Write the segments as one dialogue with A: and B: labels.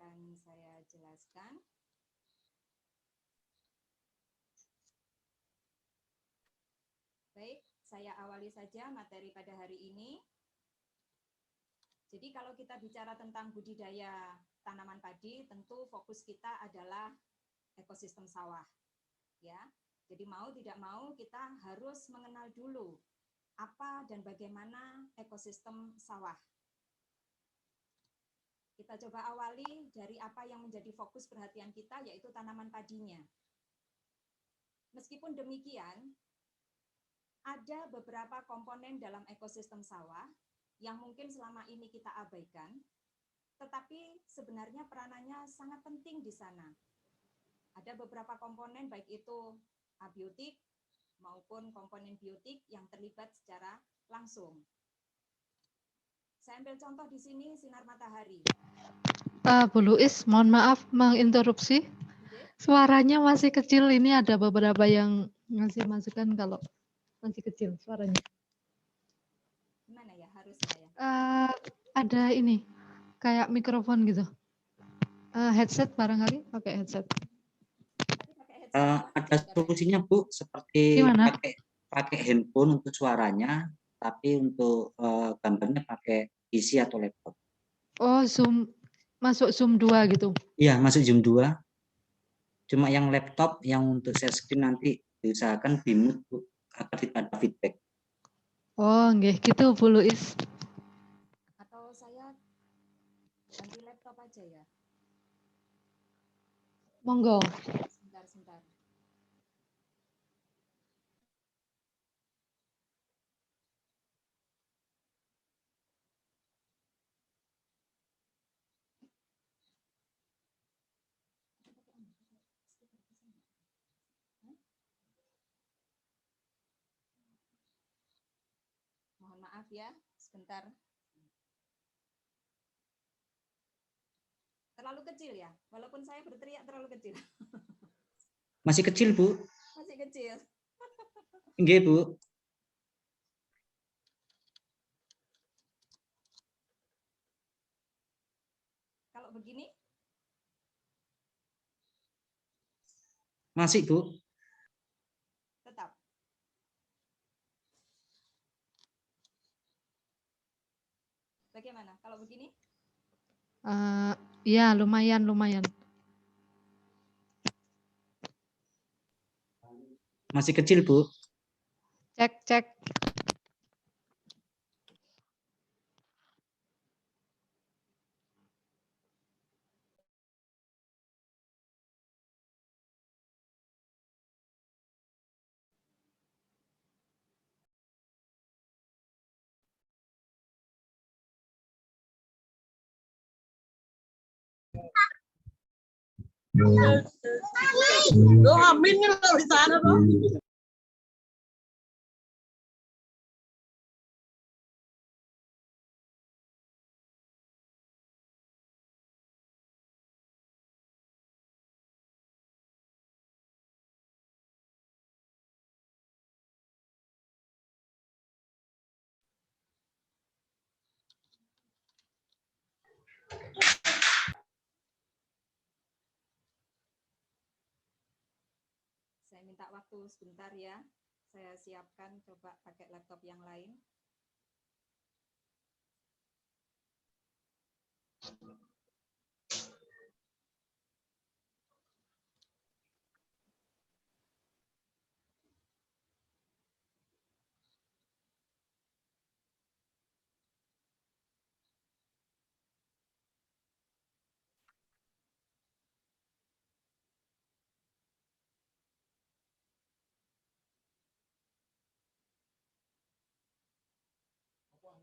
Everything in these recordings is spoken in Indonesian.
A: akan saya jelaskan. Baik, saya awali saja materi pada hari ini. Jadi kalau kita bicara tentang budidaya tanaman padi, tentu fokus kita adalah ekosistem sawah. Ya, jadi mau tidak mau kita harus mengenal dulu apa dan bagaimana ekosistem sawah. Kita coba awali dari apa yang menjadi fokus perhatian kita, yaitu tanaman padinya. Meskipun demikian, ada beberapa komponen dalam ekosistem sawah yang mungkin selama ini kita abaikan, tetapi sebenarnya peranannya sangat penting di sana. Ada beberapa komponen, baik itu abiotik maupun komponen biotik yang terlibat secara langsung. Saya ambil contoh di sini sinar matahari.
B: Bu Luis, mohon maaf menginterupsi. Suaranya masih kecil, ini ada beberapa yang ngasih masukan kalau masih kecil suaranya.
A: Gimana ya harusnya ya?
B: Ada ini, kayak mikrofon gitu. Headset barangkali, pakai headset.
C: Ada solusinya Bu, seperti pakai handphone untuk suaranya, tapi untuk gambarnya pakai PC atau laptop.
B: Oh, Zoom, masuk Zoom 2 gitu?
C: Iya, masuk Zoom 2. Cuma yang laptop, yang untuk share screen nanti diusahakan di-mute Bu, agar tidak ada feedback.
B: Oh, nggih, gitu Bu Luis.
A: Atau saya ganti laptop aja ya?
B: Monggo.
A: Sebentar. Mohon maaf ya, sebentar. Terlalu kecil ya, walaupun saya berteriak terlalu kecil.
C: Masih kecil Bu?
A: Masih kecil.
C: Nggih Bu.
A: Kalau begini?
C: Masih Bu.
A: Tetap. Bagaimana? Kalau begini?
B: Ya, lumayan.
C: Masih kecil Bu.
B: Cek.
D: Lo amin nih lo di sana lo.
A: Saya minta waktu sebentar ya. Saya siapkan, coba pakai laptop yang lain. Dua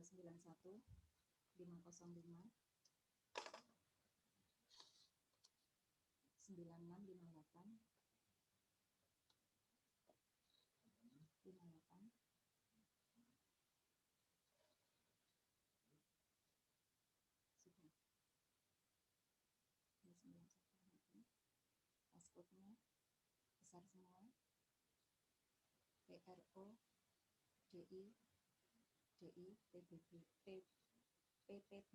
A: 291 505 9658 58. RO DI PBB PPB PPB.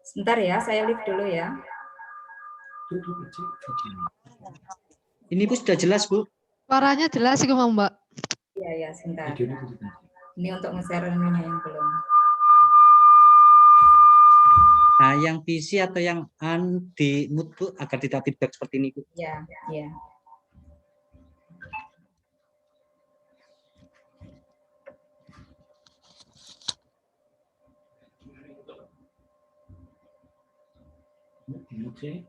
A: Sebentar ya, saya lift dulu ya.
C: Ini Bu sudah jelas Bu.
B: Suaranya jelas sih Mbak.
A: Iya ya, sebentar. Ini untuk nge-share ininya yang belum.
C: Nah, yang PC atau yang on di mute Bu agar tidak feedback seperti ini Bu.
A: Iya, iya.
E: Okay.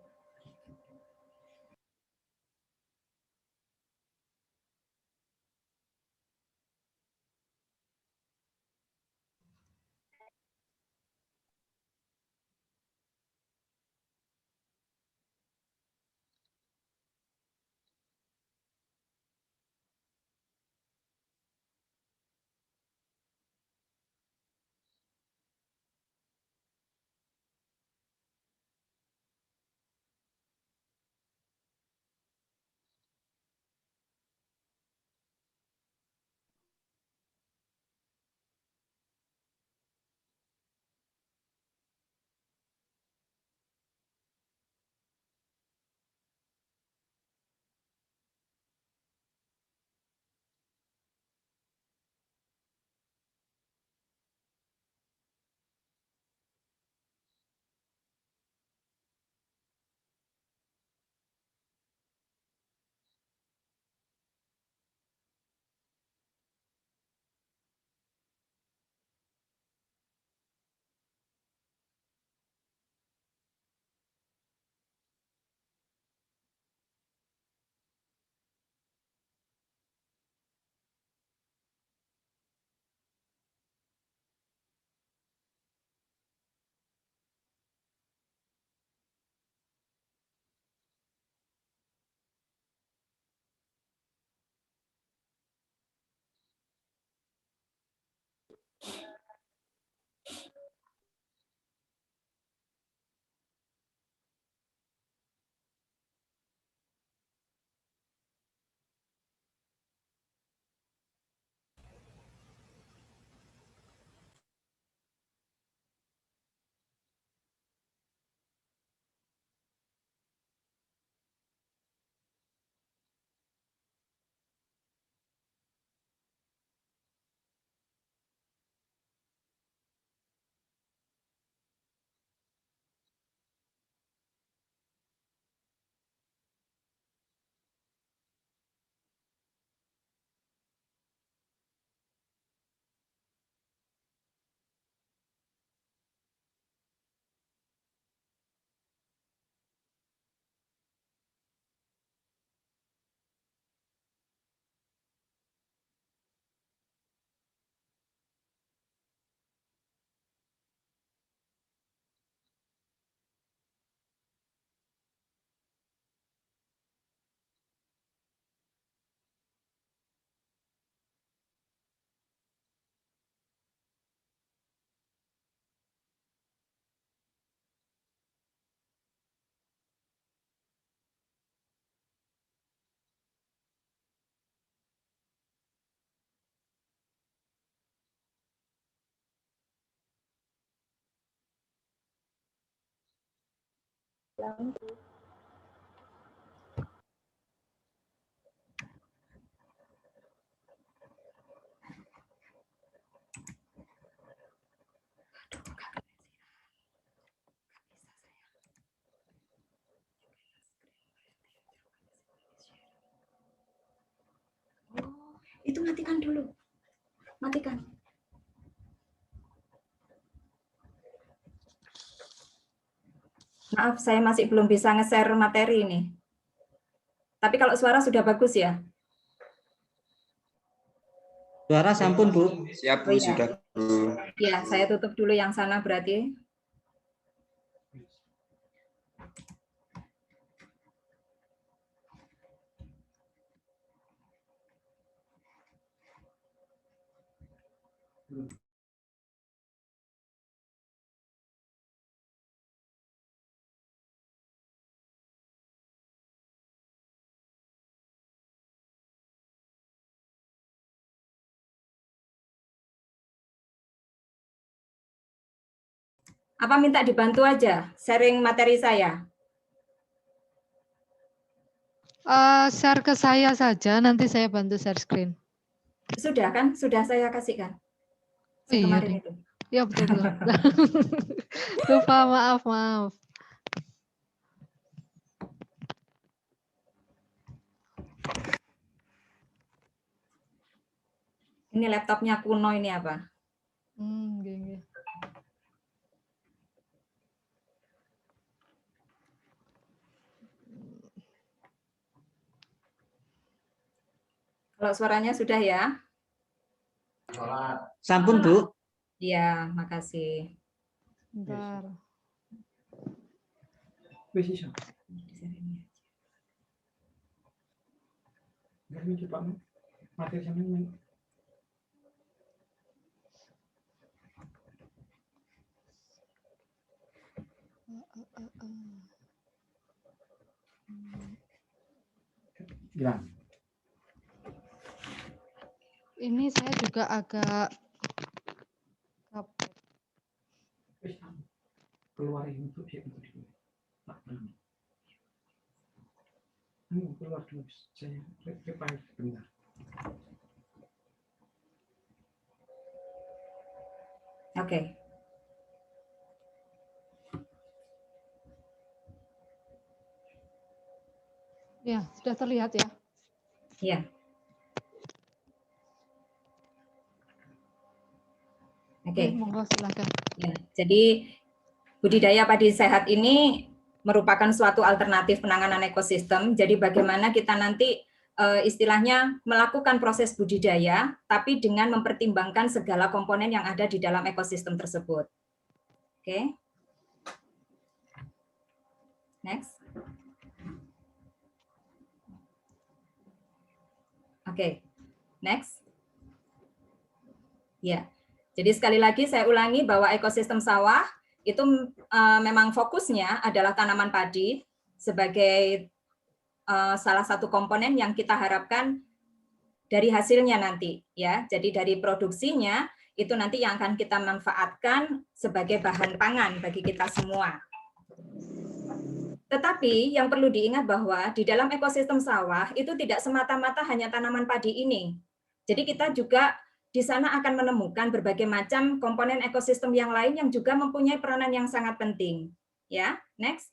A: Itu matikan dulu. Matikan. Maaf, saya masih belum bisa nge-share materi ini. Tapi kalau suara sudah bagus ya?
C: Suara sampun, Bu.
E: Siap, Bu,
A: Oh, iya.
E: sudah, Bu.
A: Ya, saya tutup dulu yang sana berarti. Apa minta dibantu aja sharing materi saya?
B: Share ke saya saja, nanti saya bantu share screen.
A: Sudah kan? Sudah saya kasihkan.
B: Iya,
A: Kemarin
B: deh.
A: itu.
B: Ya, betul. Lupa, maaf.
A: Ini laptopnya kuno ini apa?
B: Gini.
A: Kalau suaranya sudah ya?
C: Sampun, Bu.
A: Iya, makasih.
B: Bentar. Ini saya juga agak kapok.
F: Keluarin itu keluar dulu, saya repair bentar.
A: Oke.
B: Ya, sudah terlihat ya.
A: Iya. Oke.
B: Monggo silakan.
A: Ya, jadi budidaya padi sehat ini merupakan suatu alternatif penanganan ekosistem. Jadi bagaimana kita nanti istilahnya melakukan proses budidaya, tapi dengan mempertimbangkan segala komponen yang ada di dalam ekosistem tersebut. Oke. Next. Oke. Next. Ya. Jadi sekali lagi saya ulangi bahwa ekosistem sawah itu memang fokusnya adalah tanaman padi sebagai salah satu komponen yang kita harapkan dari hasilnya nanti ya. Jadi dari produksinya itu nanti yang akan kita manfaatkan sebagai bahan pangan bagi kita semua. Tetapi yang perlu diingat bahwa di dalam ekosistem sawah itu tidak semata-mata hanya tanaman padi ini. Jadi kita juga di sana akan menemukan berbagai macam komponen ekosistem yang lain yang juga mempunyai peranan yang sangat penting. Ya, next.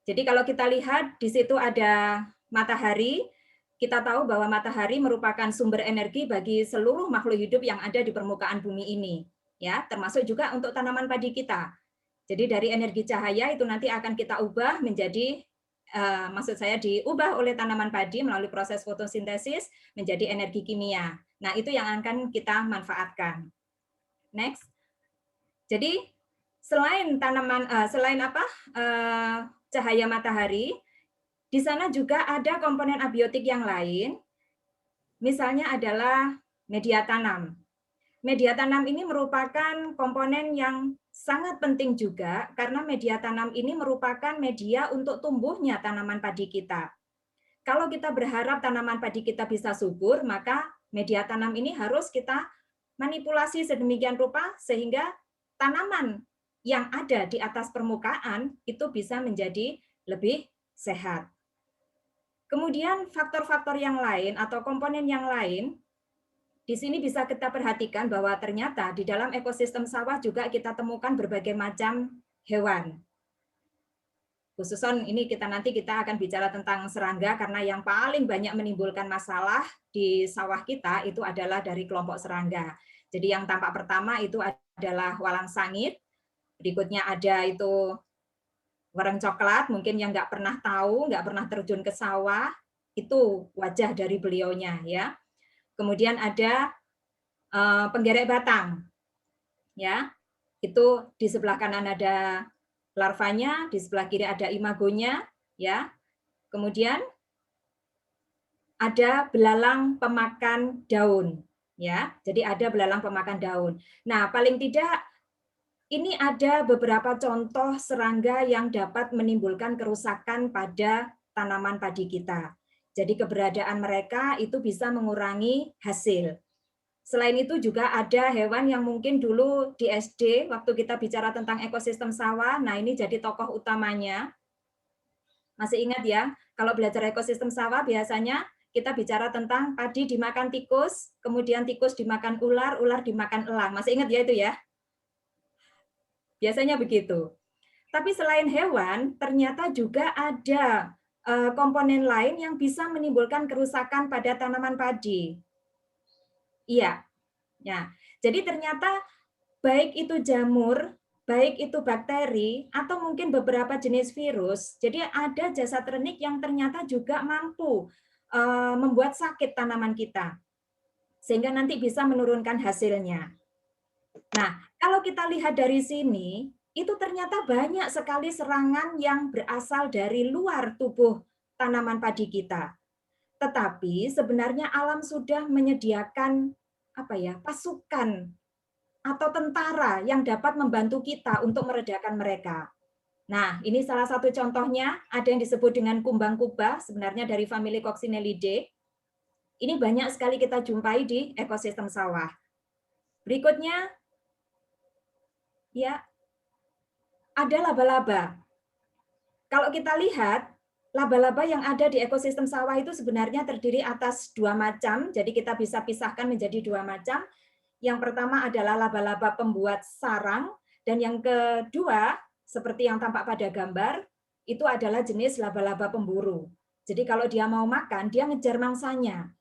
A: Jadi kalau kita lihat di situ ada matahari, kita tahu bahwa matahari merupakan sumber energi bagi seluruh makhluk hidup yang ada di permukaan bumi ini, ya, termasuk juga untuk tanaman padi kita. Jadi dari energi cahaya itu nanti akan kita ubah menjadi, maksud saya diubah oleh tanaman padi melalui proses fotosintesis menjadi energi kimia. Nah itu yang akan kita manfaatkan. Next. Jadi selain tanaman, cahaya matahari, di sana juga ada komponen abiotik yang lain. Misalnya adalah media tanam. Media tanam ini merupakan komponen yang sangat penting juga karena media tanam ini merupakan media untuk tumbuhnya tanaman padi kita. Kalau kita berharap tanaman padi kita bisa subur, maka media tanam ini harus kita manipulasi sedemikian rupa sehingga tanaman yang ada di atas permukaan itu bisa menjadi lebih sehat. Kemudian faktor-faktor yang lain atau komponen yang lain, di sini bisa kita perhatikan bahwa ternyata di dalam ekosistem sawah juga kita temukan berbagai macam hewan. Khususon ini nanti kita akan bicara tentang serangga karena yang paling banyak menimbulkan masalah di sawah kita itu adalah dari kelompok serangga. Jadi yang tampak pertama itu adalah walang sangit, berikutnya ada itu wareng coklat, mungkin yang nggak pernah tahu, nggak pernah terjun ke sawah, itu wajah dari beliaunya ya. Kemudian ada penggerek batang, ya, itu di sebelah kanan ada larvanya, di sebelah kiri ada imagonya, ya. Kemudian ada belalang pemakan daun, ya. Jadi ada belalang pemakan daun. Nah, paling tidak ini ada beberapa contoh serangga yang dapat menimbulkan kerusakan pada tanaman padi kita. Jadi keberadaan mereka itu bisa mengurangi hasil. Selain itu juga ada hewan yang mungkin dulu di SD, waktu kita bicara tentang ekosistem sawah, nah ini jadi tokoh utamanya. Masih ingat ya, kalau belajar ekosistem sawah biasanya kita bicara tentang padi dimakan tikus, kemudian tikus dimakan ular, ular dimakan elang. Masih ingat ya itu ya? Biasanya begitu. Tapi selain hewan, ternyata juga ada komponen lain yang bisa menimbulkan kerusakan pada tanaman padi. Iya. Ya. Jadi ternyata baik itu jamur, baik itu bakteri, atau mungkin beberapa jenis virus, jadi ada jasad renik yang ternyata juga mampu membuat sakit tanaman kita. Sehingga nanti bisa menurunkan hasilnya. Nah, kalau kita lihat dari sini, itu ternyata banyak sekali serangan yang berasal dari luar tubuh tanaman padi kita. Tetapi sebenarnya alam sudah menyediakan pasukan atau tentara yang dapat membantu kita untuk meredakan mereka. Nah, ini salah satu contohnya, ada yang disebut dengan kumbang kubah, sebenarnya dari famili Coccinellidae. Ini banyak sekali kita jumpai di ekosistem sawah. Berikutnya, ya, ada laba-laba. Kalau kita lihat, laba-laba yang ada di ekosistem sawah itu sebenarnya terdiri atas dua macam, jadi kita bisa pisahkan menjadi dua macam. Yang pertama adalah laba-laba pembuat sarang, dan yang kedua, seperti yang tampak pada gambar, itu adalah jenis laba-laba pemburu. Jadi kalau dia mau makan, dia ngejar mangsanya.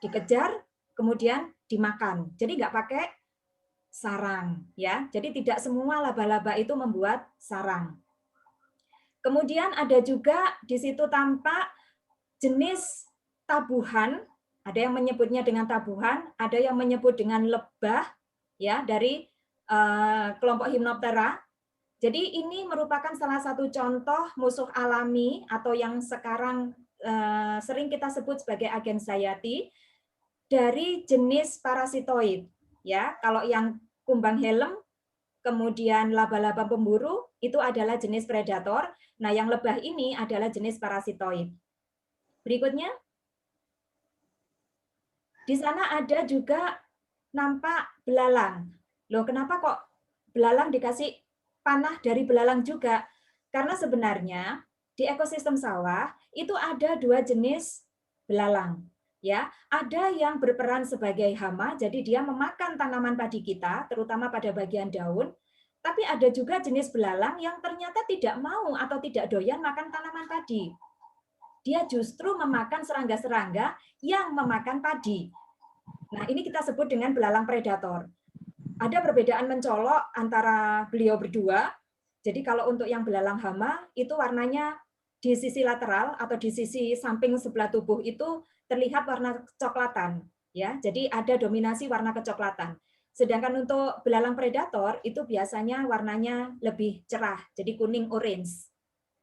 A: Dikejar, kemudian dimakan. Jadi nggak pakai sarang, ya. Jadi tidak semua laba-laba itu membuat sarang. Kemudian ada juga di situ tampak jenis tabuhan, ada yang menyebutnya dengan tabuhan, ada yang menyebut dengan lebah, ya, dari kelompok Hymenoptera. Jadi ini merupakan salah satu contoh musuh alami atau yang sekarang sering kita sebut sebagai agen sayati dari jenis parasitoid. Ya, kalau yang kumbang helm, kemudian laba-laba pemburu itu adalah jenis predator. Nah, yang lebah ini adalah jenis parasitoid. Berikutnya, di sana ada juga nampak belalang. Loh, kenapa kok belalang dikasih panah dari belalang juga? Karena sebenarnya di ekosistem sawah itu ada dua jenis belalang. Ya, ada yang berperan sebagai hama, jadi dia memakan tanaman padi kita, terutama pada bagian daun. Tapi ada juga jenis belalang yang ternyata tidak mau atau tidak doyan makan tanaman padi. Dia justru memakan serangga-serangga yang memakan padi. Nah, ini kita sebut dengan belalang predator. Ada perbedaan mencolok antara beliau berdua. Jadi kalau untuk yang belalang hama, itu warnanya di sisi lateral atau di sisi samping sebelah tubuh itu terlihat warna kecoklatan. Ya, jadi ada dominasi warna kecoklatan. Sedangkan untuk belalang predator itu biasanya warnanya lebih cerah, jadi kuning orange.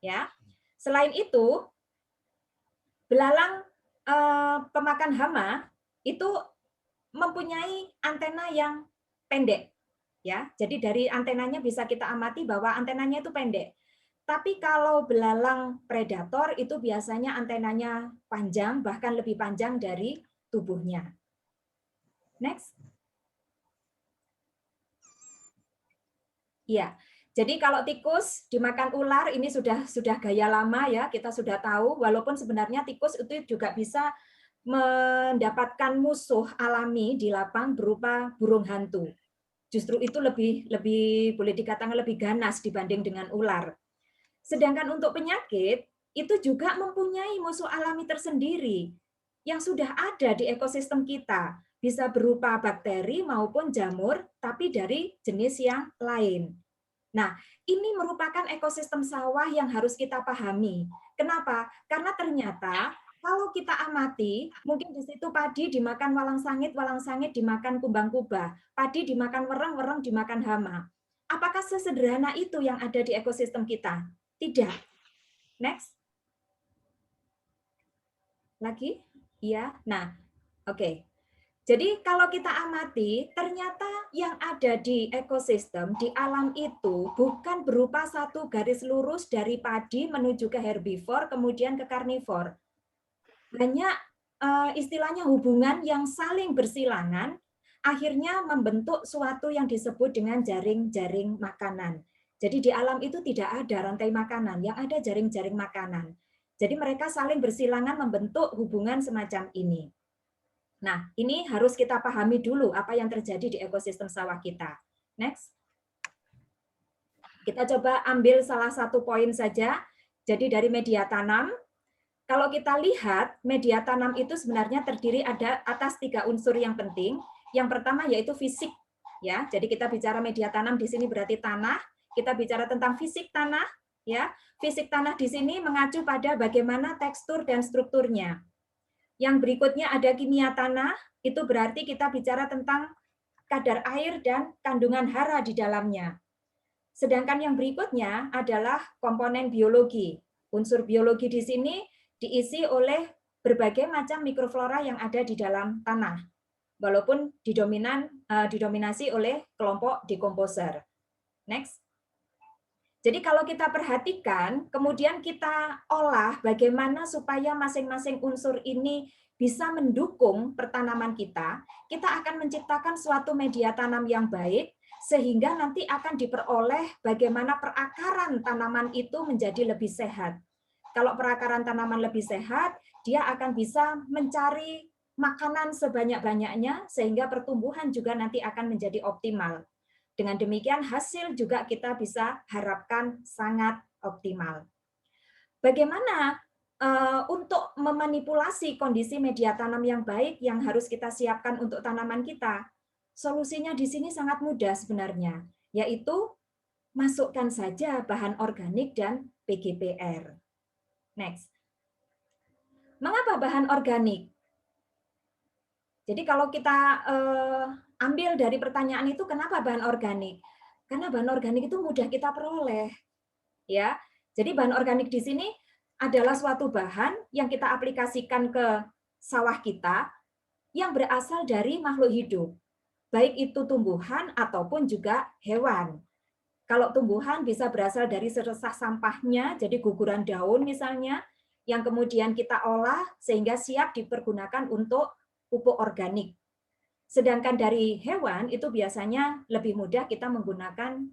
A: Ya. Selain itu, belalang pemakan hama itu mempunyai antena yang pendek. Ya. Jadi dari antenanya bisa kita amati bahwa antenanya itu pendek. Tapi kalau belalang predator itu biasanya antenanya panjang, bahkan lebih panjang dari tubuhnya. Next. Iya. Jadi kalau tikus dimakan ular ini sudah gaya lama ya, kita sudah tahu, walaupun sebenarnya tikus itu juga bisa mendapatkan musuh alami di lapang berupa burung hantu. Justru itu lebih boleh dikatakan lebih ganas dibanding dengan ular. Sedangkan untuk penyakit itu juga mempunyai musuh alami tersendiri yang sudah ada di ekosistem kita, bisa berupa bakteri maupun jamur, tapi dari jenis yang lain. Nah, ini merupakan ekosistem sawah yang harus kita pahami. Kenapa? Karena ternyata kalau kita amati, mungkin di situ padi dimakan walang sangit dimakan kumbang kubah, padi dimakan wereng dimakan hama. Apakah sesederhana itu yang ada di ekosistem kita? Tidak. Next. Lagi? Iya. Nah, oke. Jadi kalau kita amati, ternyata yang ada di ekosistem, di alam itu bukan berupa satu garis lurus dari padi menuju ke herbivor, kemudian ke karnivor. Banyak istilahnya hubungan yang saling bersilangan, akhirnya membentuk suatu yang disebut dengan jaring-jaring makanan. Jadi di alam itu tidak ada rantai makanan, yang ada jaring-jaring makanan. Jadi mereka saling bersilangan membentuk hubungan semacam ini. Nah, ini harus kita pahami dulu apa yang terjadi di ekosistem sawah kita. Next. Kita coba ambil salah satu poin saja. Jadi dari media tanam, kalau kita lihat media tanam itu sebenarnya terdiri ada atas 3 unsur yang penting. Yang pertama yaitu fisik, ya. Jadi kita bicara media tanam di sini berarti tanah. Kita bicara tentang fisik tanah, ya. Fisik tanah di sini mengacu pada bagaimana tekstur dan strukturnya. Yang berikutnya ada kimia tanah, itu berarti kita bicara tentang kadar air dan kandungan hara di dalamnya. Sedangkan yang berikutnya adalah komponen biologi. Unsur biologi di sini diisi oleh berbagai macam mikroflora yang ada di dalam tanah, walaupun didominasi oleh kelompok dekomposer. Next. Jadi kalau kita perhatikan, kemudian kita olah bagaimana supaya masing-masing unsur ini bisa mendukung pertanaman kita akan menciptakan suatu media tanam yang baik, sehingga nanti akan diperoleh bagaimana perakaran tanaman itu menjadi lebih sehat. Kalau perakaran tanaman lebih sehat, dia akan bisa mencari makanan sebanyak-banyaknya, sehingga pertumbuhan juga nanti akan menjadi optimal. Dengan demikian hasil juga kita bisa harapkan sangat optimal. Bagaimana untuk memanipulasi kondisi media tanam yang baik yang harus kita siapkan untuk tanaman kita? Solusinya di sini sangat mudah sebenarnya, yaitu masukkan saja bahan organik dan PGPR. Next. Mengapa bahan organik? Jadi kalau kita ambil dari pertanyaan itu, kenapa bahan organik? Karena bahan organik itu mudah kita peroleh, ya. Jadi bahan organik di sini adalah suatu bahan yang kita aplikasikan ke sawah kita yang berasal dari makhluk hidup, baik itu tumbuhan ataupun juga hewan. Kalau tumbuhan bisa berasal dari seresah sampahnya, jadi guguran daun misalnya, yang kemudian kita olah sehingga siap dipergunakan untuk pupuk organik. Sedangkan dari hewan itu biasanya lebih mudah kita menggunakan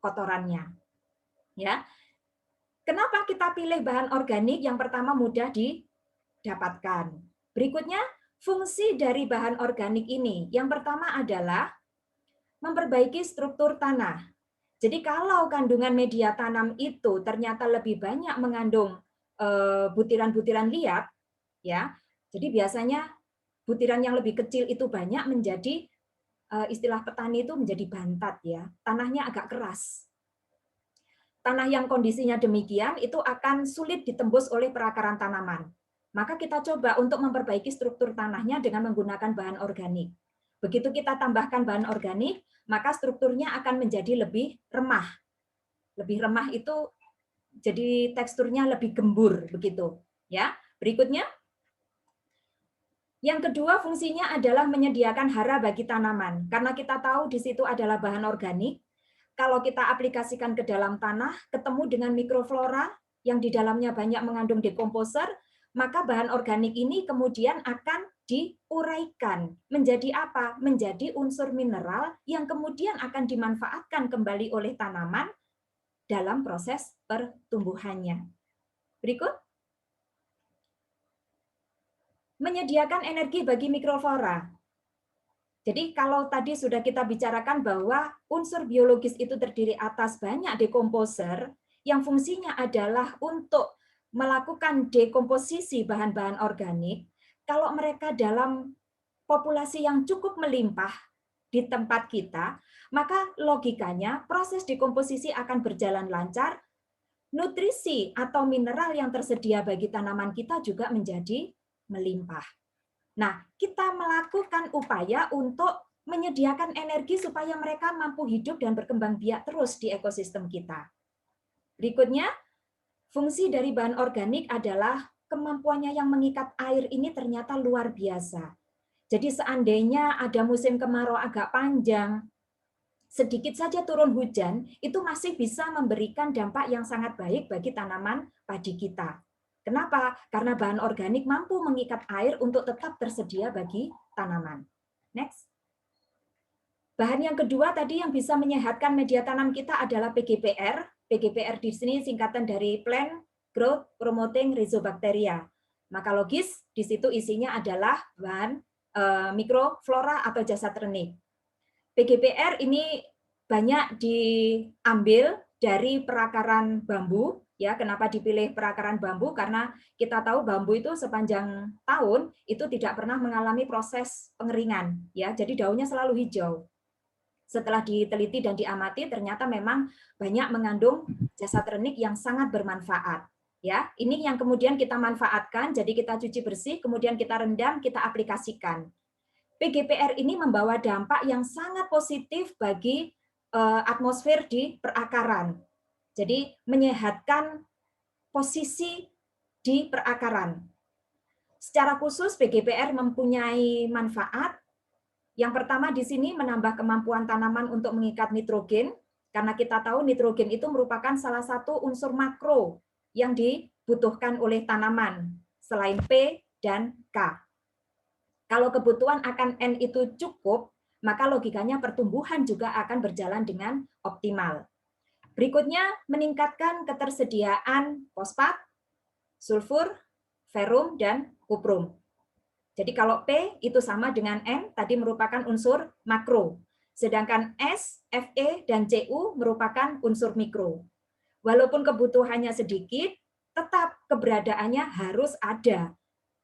A: kotorannya. Ya. Kenapa kita pilih bahan organik? Yang pertama mudah didapatkan. Berikutnya, fungsi dari bahan organik ini. Yang pertama adalah memperbaiki struktur tanah. Jadi kalau kandungan media tanam itu ternyata lebih banyak mengandung butiran-butiran liat, ya. Jadi biasanya butiran yang lebih kecil itu banyak menjadi istilah petani itu menjadi bantat, ya. Tanahnya agak keras. Tanah yang kondisinya demikian itu akan sulit ditembus oleh perakaran tanaman. Maka kita coba untuk memperbaiki struktur tanahnya dengan menggunakan bahan organik. Begitu kita tambahkan bahan organik, maka strukturnya akan menjadi lebih remah. Lebih remah itu jadi teksturnya lebih gembur begitu, ya. Berikutnya, yang kedua fungsinya adalah menyediakan hara bagi tanaman. Karena kita tahu di situ adalah bahan organik, kalau kita aplikasikan ke dalam tanah, ketemu dengan mikroflora yang di dalamnya banyak mengandung dekomposer, maka bahan organik ini kemudian akan diuraikan menjadi apa? Menjadi unsur mineral yang kemudian akan dimanfaatkan kembali oleh tanaman dalam proses pertumbuhannya. Berikut. Menyediakan energi bagi mikroflora. Jadi kalau tadi sudah kita bicarakan bahwa unsur biologis itu terdiri atas banyak dekomposer yang fungsinya adalah untuk melakukan dekomposisi bahan-bahan organik, kalau mereka dalam populasi yang cukup melimpah di tempat kita, maka logikanya proses dekomposisi akan berjalan lancar, nutrisi atau mineral yang tersedia bagi tanaman kita juga menjadi melimpah. Nah, kita melakukan upaya untuk menyediakan energi supaya mereka mampu hidup dan berkembang biak terus di ekosistem kita. Berikutnya, fungsi dari bahan organik adalah kemampuannya yang mengikat air ini ternyata luar biasa. Jadi seandainya ada musim kemarau agak panjang, sedikit saja turun hujan, itu masih bisa memberikan dampak yang sangat baik bagi tanaman padi kita. Kenapa? Karena bahan organik mampu mengikat air untuk tetap tersedia bagi tanaman. Next. Bahan yang kedua tadi yang bisa menyehatkan media tanam kita adalah PGPR. PGPR di sini singkatan dari Plant Growth Promoting Rhizobacteria. Maka logis di situ isinya adalah bahan mikroflora atau jasad renik. PGPR ini banyak diambil dari perakaran bambu. Ya, kenapa dipilih perakaran bambu? Karena kita tahu bambu itu sepanjang tahun itu tidak pernah mengalami proses pengeringan. Ya, jadi daunnya selalu hijau. Setelah diteliti dan diamati, ternyata memang banyak mengandung jasad renik yang sangat bermanfaat. Ya, ini yang kemudian kita manfaatkan. Jadi kita cuci bersih, kemudian kita rendam, kita aplikasikan. PGPR ini membawa dampak yang sangat positif bagi atmosfer di perakaran. Jadi menyehatkan posisi di perakaran. Secara khusus PGPR mempunyai manfaat. Yang pertama di sini menambah kemampuan tanaman untuk mengikat nitrogen, karena kita tahu nitrogen itu merupakan salah satu unsur makro yang dibutuhkan oleh tanaman, selain P dan K. Kalau kebutuhan akan N itu cukup, maka logikanya pertumbuhan juga akan berjalan dengan optimal. Berikutnya, meningkatkan ketersediaan fosfat, sulfur, ferum, dan kuprum. Jadi kalau P itu sama dengan N, tadi merupakan unsur makro. Sedangkan S, Fe, dan Cu merupakan unsur mikro. Walaupun kebutuhannya sedikit, tetap keberadaannya harus ada.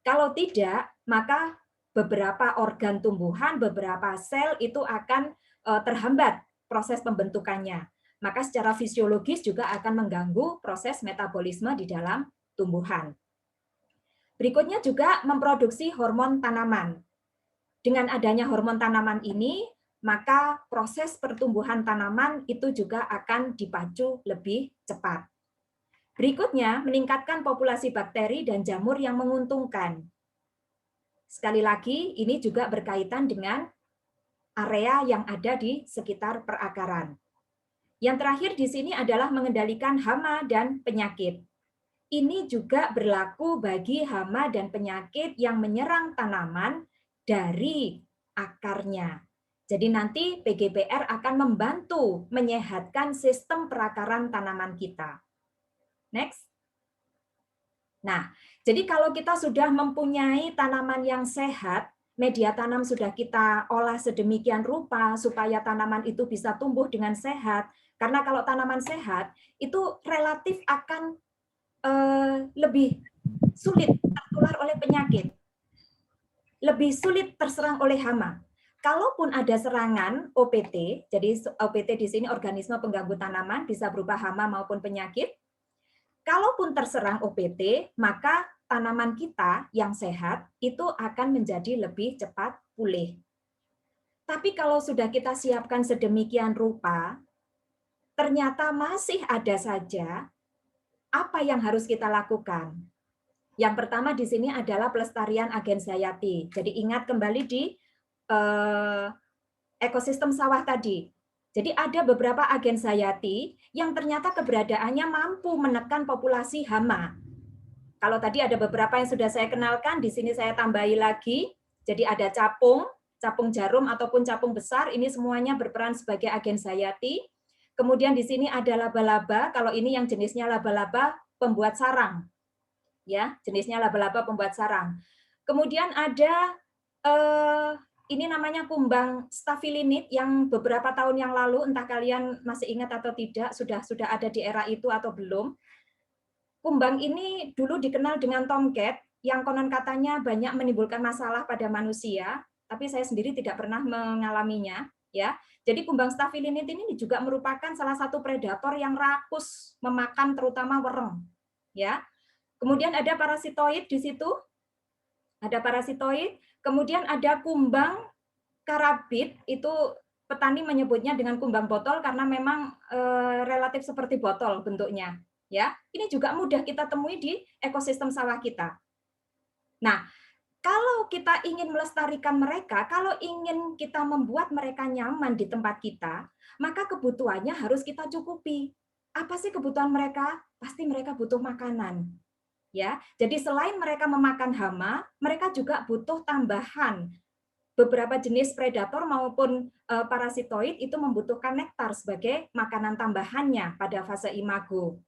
A: Kalau tidak, maka beberapa organ tumbuhan, beberapa sel itu akan terhambat proses pembentukannya. Maka secara fisiologis juga akan mengganggu proses metabolisme di dalam tumbuhan. Berikutnya juga memproduksi hormon tanaman. Dengan adanya hormon tanaman ini, maka proses pertumbuhan tanaman itu juga akan dipacu lebih cepat. Berikutnya, meningkatkan populasi bakteri dan jamur yang menguntungkan. Sekali lagi, ini juga berkaitan dengan area yang ada di sekitar perakaran. Yang terakhir di sini adalah mengendalikan hama dan penyakit. Ini juga berlaku bagi hama dan penyakit yang menyerang tanaman dari akarnya. Jadi nanti PGPR akan membantu menyehatkan sistem perakaran tanaman kita. Next. Nah, jadi kalau kita sudah mempunyai tanaman yang sehat, media tanam sudah kita olah sedemikian rupa supaya tanaman itu bisa tumbuh dengan sehat. Karena kalau tanaman sehat, itu relatif akan lebih sulit tertular oleh penyakit, lebih sulit terserang oleh hama. Kalaupun ada serangan OPT, jadi OPT di sini organisme pengganggu tanaman, bisa berupa hama maupun penyakit. Kalaupun terserang OPT, maka tanaman kita yang sehat itu akan menjadi lebih cepat pulih. Tapi kalau sudah kita siapkan sedemikian rupa, ternyata masih ada saja. Apa yang harus kita lakukan? Yang pertama di sini adalah pelestarian agens hayati. Jadi ingat kembali di ekosistem sawah tadi. Jadi ada beberapa agens hayati yang ternyata keberadaannya mampu menekan populasi hama. Kalau tadi ada beberapa yang sudah saya kenalkan, di sini saya tambahi lagi. Jadi ada capung, capung jarum ataupun capung besar, ini semuanya berperan sebagai agen hayati. Kemudian di sini ada laba-laba, kalau ini yang jenisnya laba-laba pembuat sarang. Ya, jenisnya laba-laba pembuat sarang. Kemudian ada ini namanya kumbang staphylinid yang beberapa tahun yang lalu, entah kalian masih ingat atau tidak, sudah ada di era itu atau belum. Kumbang ini dulu dikenal dengan tomcat, yang konon katanya banyak menimbulkan masalah pada manusia, tapi saya sendiri tidak pernah mengalaminya. Ya, jadi kumbang staphylinid ini juga merupakan salah satu predator yang rakus memakan terutama wereng. Ya, kemudian ada parasitoid di situ, ada parasitoid. Kemudian ada kumbang karabid, itu petani menyebutnya dengan kumbang botol karena memang relatif seperti botol bentuknya. Ya, ini juga mudah kita temui di ekosistem sawah kita. Nah, kalau kita ingin melestarikan mereka, kalau ingin kita membuat mereka nyaman di tempat kita, maka kebutuhannya harus kita cukupi. Apa sih kebutuhan mereka? Pasti mereka butuh makanan. Ya, jadi selain mereka memakan hama, mereka juga butuh tambahan. Beberapa jenis predator maupun parasitoid itu membutuhkan nektar sebagai makanan tambahannya pada fase imago.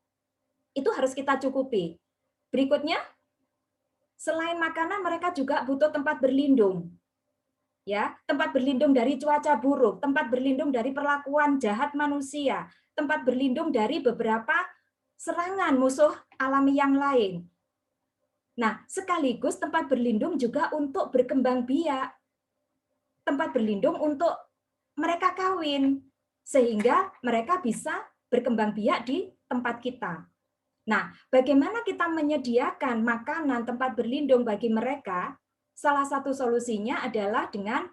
A: Itu harus kita cukupi. Berikutnya, selain makanan mereka juga butuh tempat berlindung. Ya, tempat berlindung dari cuaca buruk, tempat berlindung dari perlakuan jahat manusia, tempat berlindung dari beberapa serangan musuh alami yang lain. Nah, sekaligus tempat berlindung juga untuk berkembang biak. Tempat berlindung untuk mereka kawin, sehingga mereka bisa berkembang biak di tempat kita. Nah, bagaimana kita menyediakan makanan tempat berlindung bagi mereka? Salah satu solusinya adalah dengan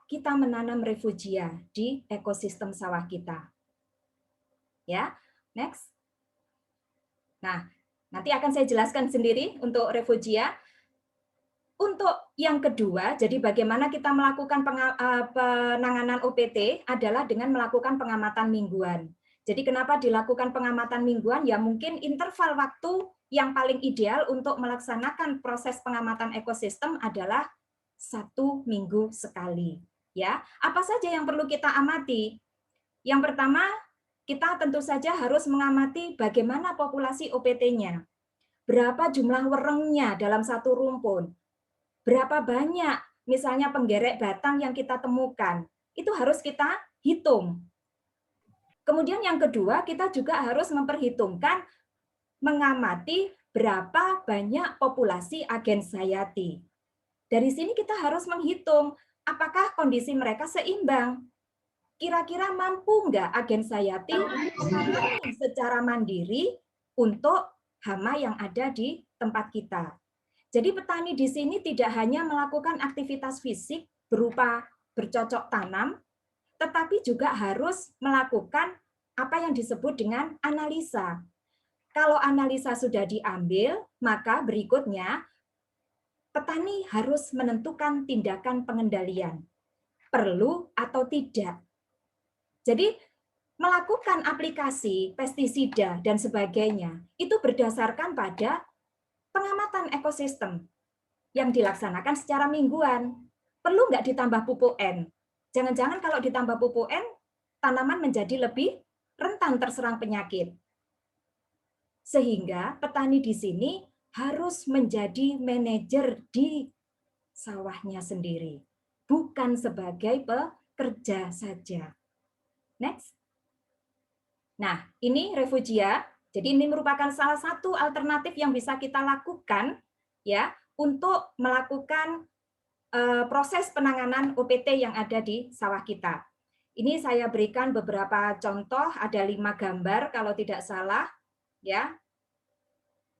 A: kita menanam refugia di ekosistem sawah kita. Ya, next. Nah, nanti akan saya jelaskan sendiri untuk refugia. Untuk yang kedua, jadi bagaimana kita melakukan penanganan OPT adalah dengan melakukan pengamatan mingguan. Jadi kenapa dilakukan pengamatan mingguan? Ya mungkin interval waktu yang paling ideal untuk melaksanakan proses pengamatan ekosistem adalah 1 minggu sekali. Ya, apa saja yang perlu kita amati? Yang pertama, kita tentu saja harus mengamati bagaimana populasi OPT-nya. Berapa jumlah werengnya dalam satu rumpun? Berapa banyak misalnya penggerek batang yang kita temukan? Itu harus kita hitung. Kemudian yang kedua, kita juga harus memperhitungkan mengamati berapa banyak populasi agens hayati. Dari sini kita harus menghitung apakah kondisi mereka seimbang. Kira-kira mampu nggak agens hayati secara mandiri untuk hama yang ada di tempat kita. Jadi petani di sini tidak hanya melakukan aktivitas fisik berupa bercocok tanam, tetapi juga harus melakukan apa yang disebut dengan analisa. Kalau analisa sudah diambil, maka berikutnya petani harus menentukan tindakan pengendalian. Perlu atau tidak. Jadi melakukan aplikasi pestisida dan sebagainya, itu berdasarkan pada pengamatan ekosistem yang dilaksanakan secara mingguan. Perlu nggak ditambah pupuk N? Jangan-jangan kalau ditambah pupuk N, tanaman menjadi lebih rentan terserang penyakit. Sehingga petani di sini harus menjadi manajer di sawahnya sendiri, bukan sebagai pekerja saja. Next. Nah, ini refugia. Jadi ini merupakan salah satu alternatif yang bisa kita lakukan ya untuk melakukan proses penanganan OPT yang ada di sawah kita. Ini saya berikan beberapa contoh, ada 5 gambar kalau tidak salah, ya.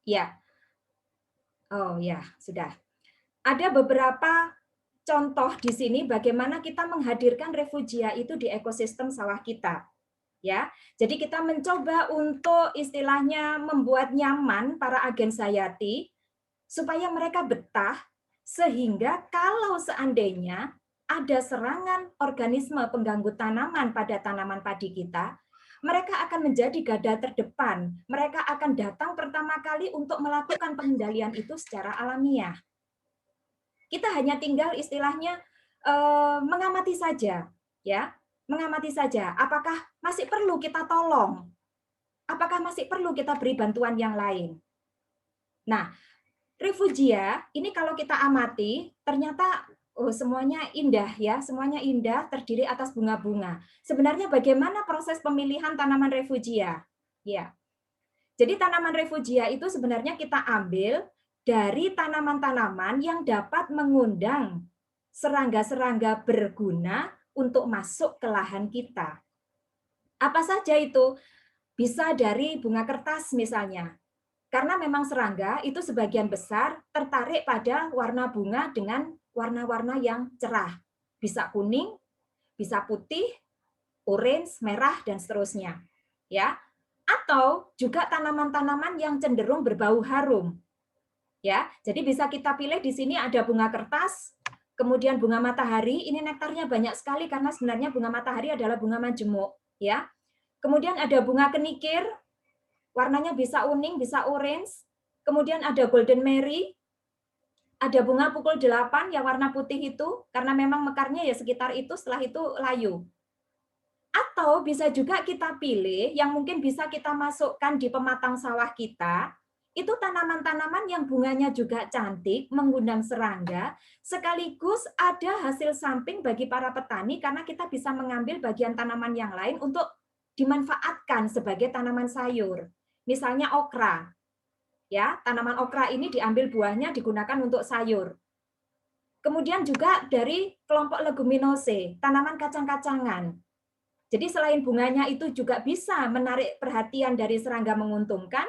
A: Ya. Oh ya, sudah. Ada beberapa contoh di sini bagaimana kita menghadirkan refugia itu di ekosistem sawah kita. Ya, jadi kita mencoba untuk istilahnya membuat nyaman para agens hayati supaya mereka betah, sehingga kalau seandainya ada serangan organisme pengganggu tanaman pada tanaman padi kita, mereka akan menjadi garda terdepan. Mereka akan datang pertama kali untuk melakukan pengendalian itu secara alamiah. Kita hanya tinggal istilahnya mengamati saja, ya, mengamati saja. Apakah masih perlu kita tolong? Apakah masih perlu kita beri bantuan yang lain? Nah, refugia ini kalau kita amati ternyata semuanya indah ya, semuanya indah, terdiri atas bunga-bunga. Sebenarnya bagaimana proses pemilihan tanaman refugia? Ya. Jadi tanaman refugia itu sebenarnya kita ambil dari tanaman-tanaman yang dapat mengundang serangga-serangga berguna untuk masuk ke lahan kita. Apa saja itu? Bisa dari bunga kertas misalnya. Karena memang serangga itu sebagian besar tertarik pada warna bunga dengan warna-warna yang cerah. Bisa kuning, bisa putih, orange, merah, dan seterusnya. Ya. Atau juga tanaman-tanaman yang cenderung berbau harum. Ya, jadi bisa kita pilih di sini ada bunga kertas, kemudian bunga matahari, ini nektarnya banyak sekali karena sebenarnya bunga matahari adalah bunga majemuk, ya. Kemudian ada bunga kenikir, warnanya bisa kuning, bisa orange. Kemudian ada golden Mary, ada bunga pukul 8 yang warna putih itu, karena memang mekarnya ya sekitar itu, setelah itu layu. Atau bisa juga kita pilih yang mungkin bisa kita masukkan di pematang sawah kita, itu tanaman-tanaman yang bunganya juga cantik, mengundang serangga, sekaligus ada hasil samping bagi para petani karena kita bisa mengambil bagian tanaman yang lain untuk dimanfaatkan sebagai tanaman sayur. Misalnya okra. Ya, tanaman okra ini diambil buahnya digunakan untuk sayur. Kemudian juga dari kelompok leguminosae, tanaman kacang-kacangan. Jadi selain bunganya itu juga bisa menarik perhatian dari serangga menguntungkan,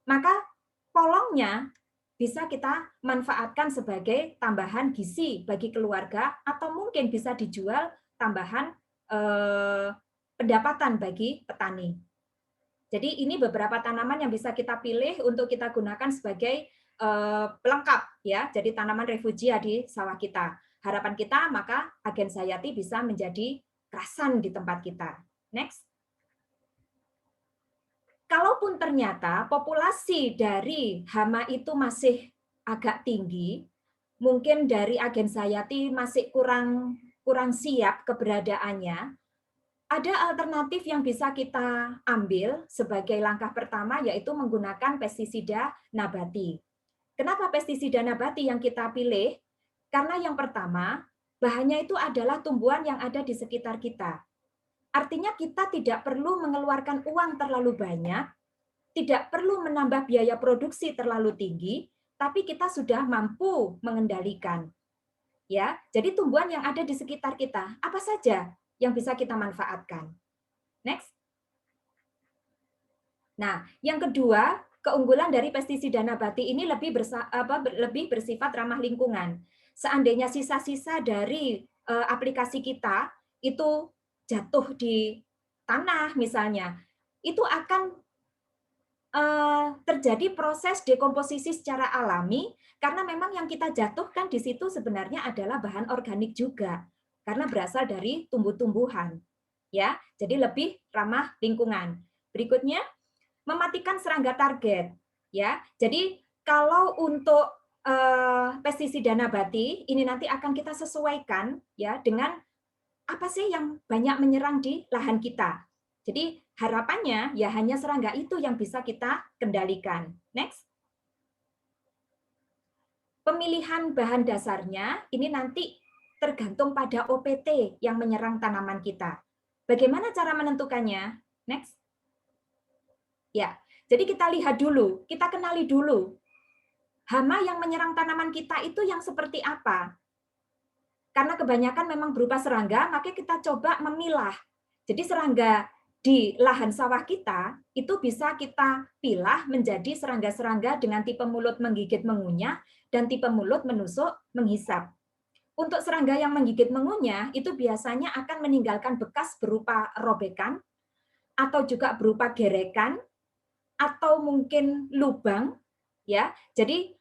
A: maka polongnya bisa kita manfaatkan sebagai tambahan gizi bagi keluarga atau mungkin bisa dijual tambahan pendapatan bagi petani. Jadi ini beberapa tanaman yang bisa kita pilih untuk kita gunakan sebagai pelengkap ya. Jadi tanaman refugia di sawah kita. Harapan kita maka Agen Sayati bisa menjadi kerasan di tempat kita. Next. Kalaupun ternyata populasi dari hama itu masih agak tinggi, mungkin dari Agen Sayati masih kurang siap keberadaannya, ada alternatif yang bisa kita ambil sebagai langkah pertama yaitu menggunakan pestisida nabati. Kenapa pestisida nabati yang kita pilih? Karena yang pertama, bahannya itu adalah tumbuhan yang ada di sekitar kita. Artinya kita tidak perlu mengeluarkan uang terlalu banyak, tidak perlu menambah biaya produksi terlalu tinggi, tapi kita sudah mampu mengendalikan. Ya, jadi tumbuhan yang ada di sekitar kita, apa saja yang bisa kita manfaatkan. Next. Nah, yang kedua, keunggulan dari pestisida nabati ini lebih bersifat ramah lingkungan. Seandainya sisa-sisa dari aplikasi kita itu jatuh di tanah misalnya, itu akan terjadi proses dekomposisi secara alami karena memang yang kita jatuhkan di situ sebenarnya adalah bahan organik juga karena berasal dari tumbuh-tumbuhan. Ya, jadi lebih ramah lingkungan. Berikutnya, mematikan serangga target. Ya, jadi kalau untuk pestisida nabati ini nanti akan kita sesuaikan ya dengan apa sih yang banyak menyerang di lahan kita. Jadi harapannya ya hanya serangga itu yang bisa kita kendalikan. Next. Pemilihan bahan dasarnya ini nanti tergantung pada OPT yang menyerang tanaman kita. Bagaimana cara menentukannya? Next. Ya, jadi kita lihat dulu, kita kenali dulu. Hama yang menyerang tanaman kita itu yang seperti apa? Karena kebanyakan memang berupa serangga, maka kita coba memilah. Jadi serangga di lahan sawah kita itu bisa kita pilah menjadi serangga-serangga dengan tipe mulut menggigit mengunyah dan tipe mulut menusuk menghisap. Untuk serangga yang menggigit mengunyah itu biasanya akan meninggalkan bekas berupa robekan atau juga berupa gerekan atau mungkin lubang ya. Jadi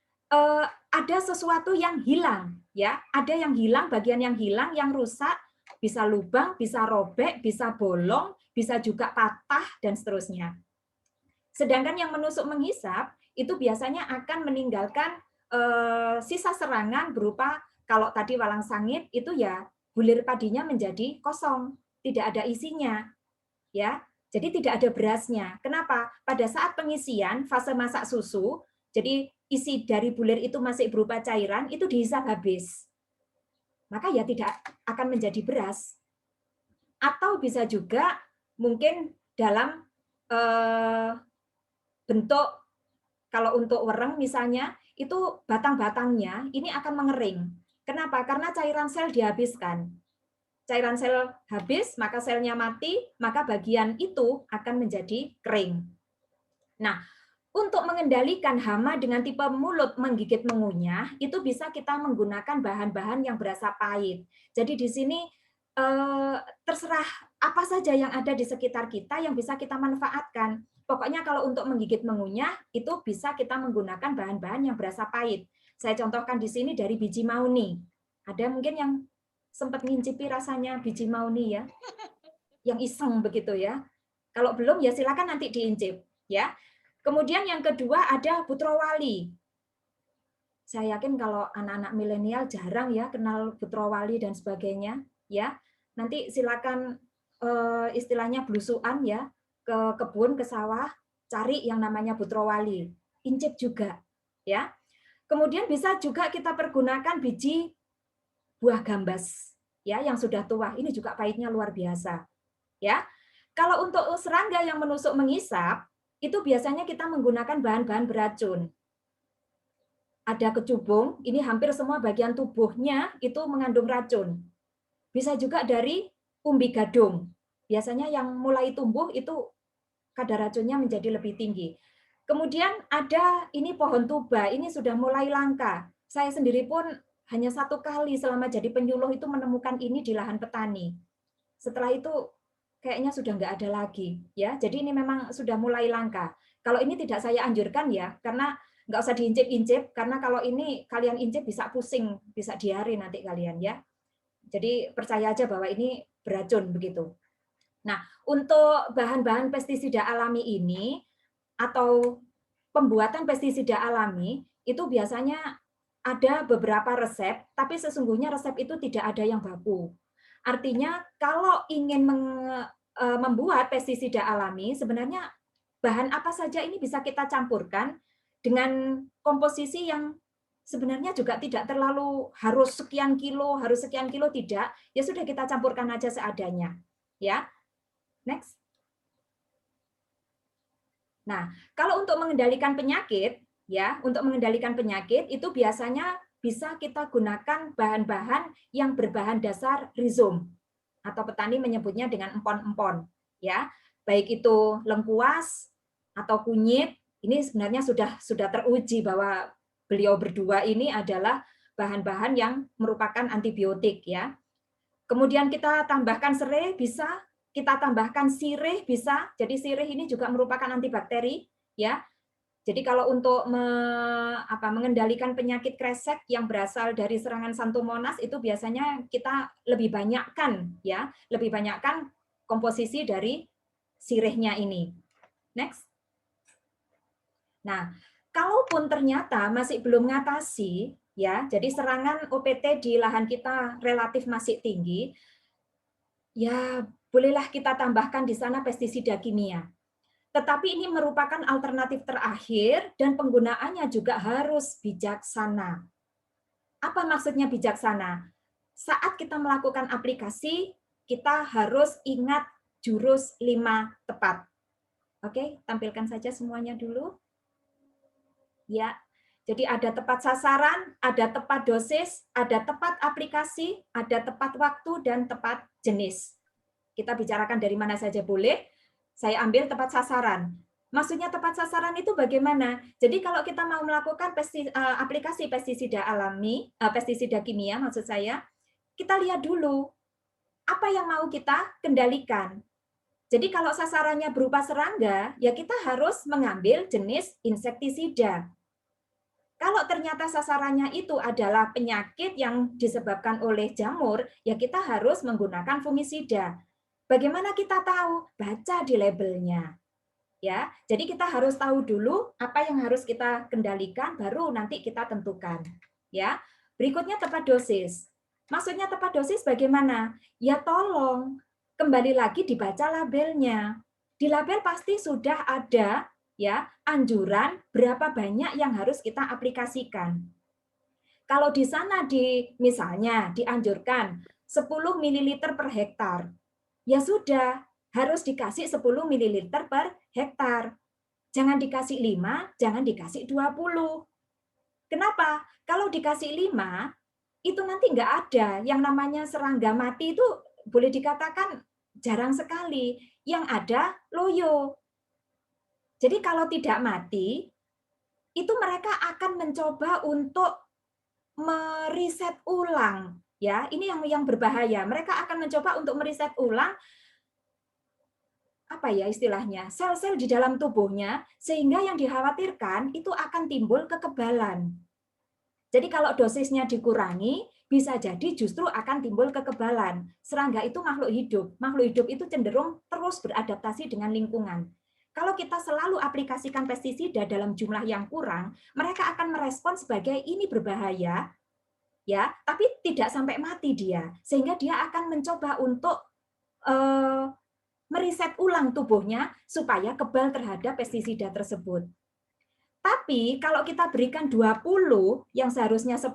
A: ada sesuatu yang hilang ya, ada yang hilang, bagian yang hilang, yang rusak bisa lubang, bisa robek, bisa bolong, bisa juga patah, dan seterusnya. Sedangkan yang menusuk menghisap, itu biasanya akan meninggalkan sisa serangan berupa, kalau tadi walang sangit, itu ya bulir padinya menjadi kosong, tidak ada isinya. Ya, jadi tidak ada berasnya. Kenapa? Pada saat pengisian, fase masak susu, jadi isi dari bulir itu masih berupa cairan, itu dihisap habis. Maka ya tidak akan menjadi beras. Atau bisa juga mungkin dalam bentuk, kalau untuk wereng misalnya, itu batang-batangnya ini akan mengering. Kenapa? Karena cairan sel dihabiskan. Cairan sel habis, maka selnya mati, maka bagian itu akan menjadi kering. Nah, untuk mengendalikan hama dengan tipe mulut menggigit mengunyah, itu bisa kita menggunakan bahan-bahan yang berasa pahit. Jadi di sini terserah apa saja yang ada di sekitar kita yang bisa kita manfaatkan. Pokoknya kalau untuk menggigit mengunyah, itu bisa kita menggunakan bahan-bahan yang berasa pahit. Saya contohkan di sini dari biji mauni. Ada mungkin yang sempat ngincipi rasanya biji mauni ya, yang iseng begitu ya. Kalau belum ya silakan nanti diincip ya. Kemudian yang kedua ada Butrowali. Saya yakin kalau anak-anak milenial jarang ya kenal Butrowali dan sebagainya ya. Nanti silakan istilahnya belusuan ya ke kebun, ke sawah, cari yang namanya Butrowali. Incip juga ya. Kemudian bisa juga kita pergunakan biji buah gambas ya yang sudah tua, ini juga pahitnya luar biasa ya. Kalau untuk serangga yang menusuk mengisap, itu biasanya kita menggunakan bahan-bahan beracun. Ada kecubung, ini hampir semua bagian tubuhnya itu mengandung racun. Bisa juga dari umbi gadung, biasanya yang mulai tumbuh itu kadar racunnya menjadi lebih tinggi. Kemudian ada ini pohon tuba, ini sudah mulai langka. Saya sendiri pun hanya 1 kali selama jadi penyuluh itu menemukan ini di lahan petani. Setelah itu kayaknya sudah nggak ada lagi, ya. Jadi ini memang sudah mulai langka. Kalau ini tidak saya anjurkan ya, karena nggak usah diincip-incip, karena kalau ini kalian incip bisa pusing, bisa diare nanti kalian ya. Jadi percaya aja bahwa ini beracun begitu. Nah, untuk bahan-bahan pestisida alami ini atau pembuatan pestisida alami itu biasanya ada beberapa resep, tapi sesungguhnya resep itu tidak ada yang baku. Artinya kalau ingin membuat pestisida alami, sebenarnya bahan apa saja ini bisa kita campurkan dengan komposisi yang sebenarnya juga tidak terlalu harus sekian kilo tidak. Ya sudah kita campurkan aja seadanya. Ya. Next. Nah, kalau untuk mengendalikan penyakit, ya, untuk mengendalikan penyakit itu biasanya bisa kita gunakan bahan-bahan yang berbahan dasar rizom atau petani menyebutnya dengan empon-empon, ya. Baik itu lengkuas atau kunyit, ini sebenarnya sudah teruji bahwa beliau berdua ini adalah bahan-bahan yang merupakan antibiotik, ya. Kemudian kita tambahkan serai bisa, kita tambahkan sirih bisa. Jadi sirih ini juga merupakan antibakteri, ya. Jadi kalau untuk mengendalikan penyakit kresek yang berasal dari serangan Santomonas itu biasanya kita lebih banyakkan ya, lebih banyakkan komposisi dari sirihnya ini. Next. Nah, kalaupun ternyata masih belum mengatasi ya, jadi serangan OPT di lahan kita relatif masih tinggi, ya bolehlah kita tambahkan di sana pestisida kimia. Tetapi ini merupakan alternatif terakhir dan penggunaannya juga harus bijaksana. Apa maksudnya bijaksana? Saat kita melakukan aplikasi, kita harus ingat jurus 5 tepat. Oke, tampilkan saja semuanya dulu. Ya, jadi ada tepat sasaran, ada tepat dosis, ada tepat aplikasi, ada tepat waktu, dan tepat jenis. Kita bicarakan dari mana saja boleh. Saya ambil tepat sasaran. Maksudnya tepat sasaran itu bagaimana? Jadi kalau kita mau melakukan aplikasi pestisida alami, pestisida kimia maksud saya, kita lihat dulu apa yang mau kita kendalikan. Jadi kalau sasarannya berupa serangga, ya kita harus mengambil jenis insektisida. Kalau ternyata sasarannya itu adalah penyakit yang disebabkan oleh jamur, ya kita harus menggunakan fungisida. Bagaimana kita tahu? Baca di labelnya. Ya, jadi kita harus tahu dulu apa yang harus kita kendalikan, baru nanti kita tentukan. Ya, berikutnya tepat dosis. Maksudnya tepat dosis bagaimana? Ya tolong kembali lagi dibaca labelnya. Di label pasti sudah ada ya anjuran berapa banyak yang harus kita aplikasikan. Kalau di sana misalnya dianjurkan 10 ml per hektar, ya sudah harus dikasih 10 ml per hektar. Jangan dikasih 5, jangan dikasih 20. Kenapa? Kalau dikasih 5, itu nanti nggak ada. Yang namanya serangga mati itu boleh dikatakan jarang sekali. Yang ada loyo. Jadi kalau tidak mati, itu mereka akan mencoba untuk meriset ulang. Ya, ini yang berbahaya. Mereka akan mencoba untuk meriset ulang apa ya istilahnya, sel-sel di dalam tubuhnya, sehingga yang dikhawatirkan itu akan timbul kekebalan. Jadi kalau dosisnya dikurangi, bisa jadi justru akan timbul kekebalan. Serangga itu makhluk hidup. Makhluk hidup itu cenderung terus beradaptasi dengan lingkungan. Kalau kita selalu aplikasikan pestisida dalam jumlah yang kurang, mereka akan merespon sebagai ini berbahaya, ya, tapi tidak sampai mati dia, sehingga dia akan mencoba untuk meriset ulang tubuhnya supaya kebal terhadap pestisida tersebut. Tapi kalau kita berikan 20 yang seharusnya 10,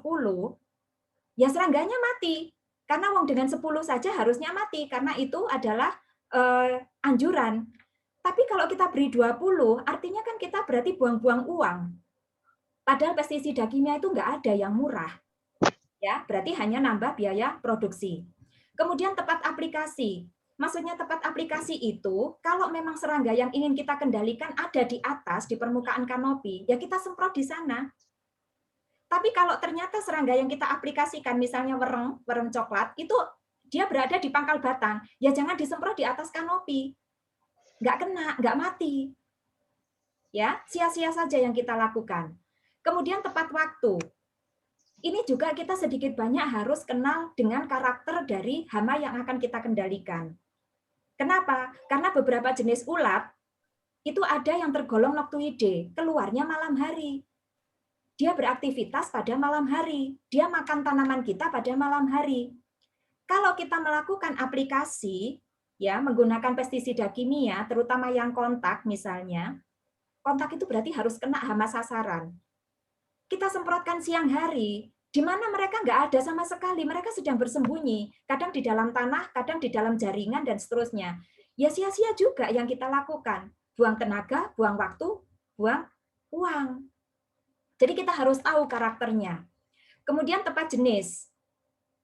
A: ya serangganya mati. Karena wong dengan 10 saja harusnya mati, karena itu adalah anjuran. Tapi kalau kita beri 20, artinya kan kita berarti buang-buang uang. Padahal pestisida kimia itu nggak ada yang murah. Ya, berarti hanya nambah biaya produksi. Kemudian tepat aplikasi. Maksudnya tepat aplikasi itu, kalau memang serangga yang ingin kita kendalikan ada di atas, di permukaan kanopi, ya kita semprot di sana. Tapi kalau ternyata serangga yang kita aplikasikan, misalnya wereng coklat, itu dia berada di pangkal batang, ya jangan disemprot di atas kanopi. Nggak kena, nggak mati. Ya, sia-sia saja yang kita lakukan. Kemudian tepat waktu. Ini juga kita sedikit banyak harus kenal dengan karakter dari hama yang akan kita kendalikan. Kenapa? Karena beberapa jenis ulat itu ada yang tergolong noctuide, keluarnya malam hari. Dia beraktivitas pada malam hari, dia makan tanaman kita pada malam hari. Kalau kita melakukan aplikasi, ya menggunakan pestisida kimia, terutama yang kontak misalnya, kontak itu berarti harus kena hama sasaran. Kita semprotkan siang hari, di mana mereka nggak ada sama sekali, mereka sedang bersembunyi, kadang di dalam tanah, kadang di dalam jaringan, dan seterusnya. Ya sia-sia juga yang kita lakukan. Buang tenaga, buang waktu, buang uang. Jadi kita harus tahu karakternya. Kemudian tepat jenis.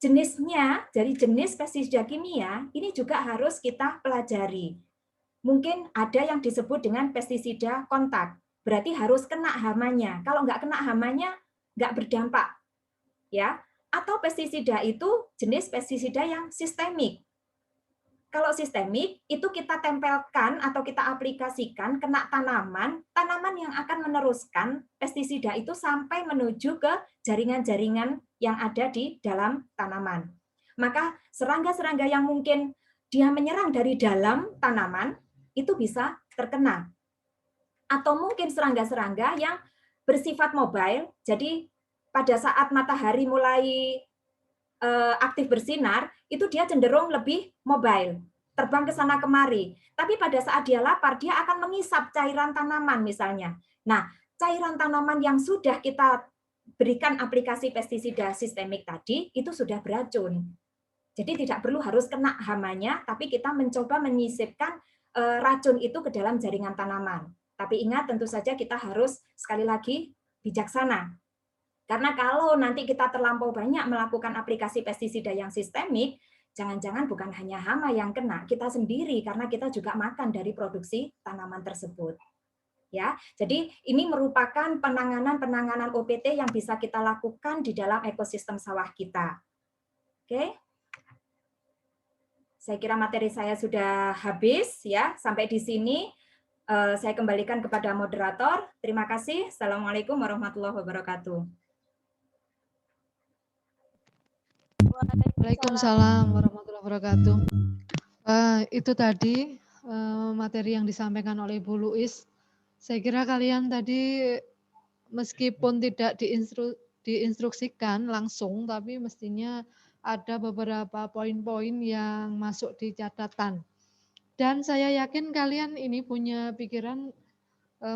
A: Jenisnya, dari jenis pestisida kimia, ini juga harus kita pelajari. Mungkin ada yang disebut dengan pestisida kontak. Berarti harus kena hamanya. Kalau nggak kena hamanya, nggak berdampak. Ya, atau pestisida itu jenis pestisida yang sistemik. Kalau sistemik itu kita tempelkan atau kita aplikasikan kena tanaman yang akan meneruskan pestisida itu sampai menuju ke jaringan-jaringan yang ada di dalam tanaman. Maka serangga-serangga yang mungkin dia menyerang dari dalam tanaman itu bisa terkena. Atau mungkin serangga-serangga yang bersifat mobile, jadi pada saat matahari mulai aktif bersinar, itu dia cenderung lebih mobile, terbang ke sana kemari. Tapi pada saat dia lapar, dia akan mengisap cairan tanaman misalnya. Nah, cairan tanaman yang sudah kita berikan aplikasi pestisida sistemik tadi, itu sudah beracun. Jadi tidak perlu harus kena hamanya, tapi kita mencoba menyisipkan racun itu ke dalam jaringan tanaman. Tapi ingat, tentu saja kita harus sekali lagi bijaksana. Karena kalau nanti kita terlampau banyak melakukan aplikasi pestisida yang sistemik, jangan-jangan bukan hanya hama yang kena, kita sendiri karena kita juga makan dari produksi tanaman tersebut. Ya, jadi ini merupakan penanganan OPT yang bisa kita lakukan di dalam ekosistem sawah kita. Oke. Saya kira materi saya sudah habis ya, sampai di sini. Saya kembalikan kepada moderator. Terima kasih. Assalamualaikum warahmatullahi wabarakatuh.
B: Waalaikumsalam warahmatullahi wabarakatuh. Itu tadi materi yang disampaikan oleh Ibu Luis. Saya kira kalian tadi meskipun tidak diinstruksikan langsung, tapi mestinya ada beberapa poin-poin yang masuk di catatan. Dan saya yakin kalian ini punya pikiran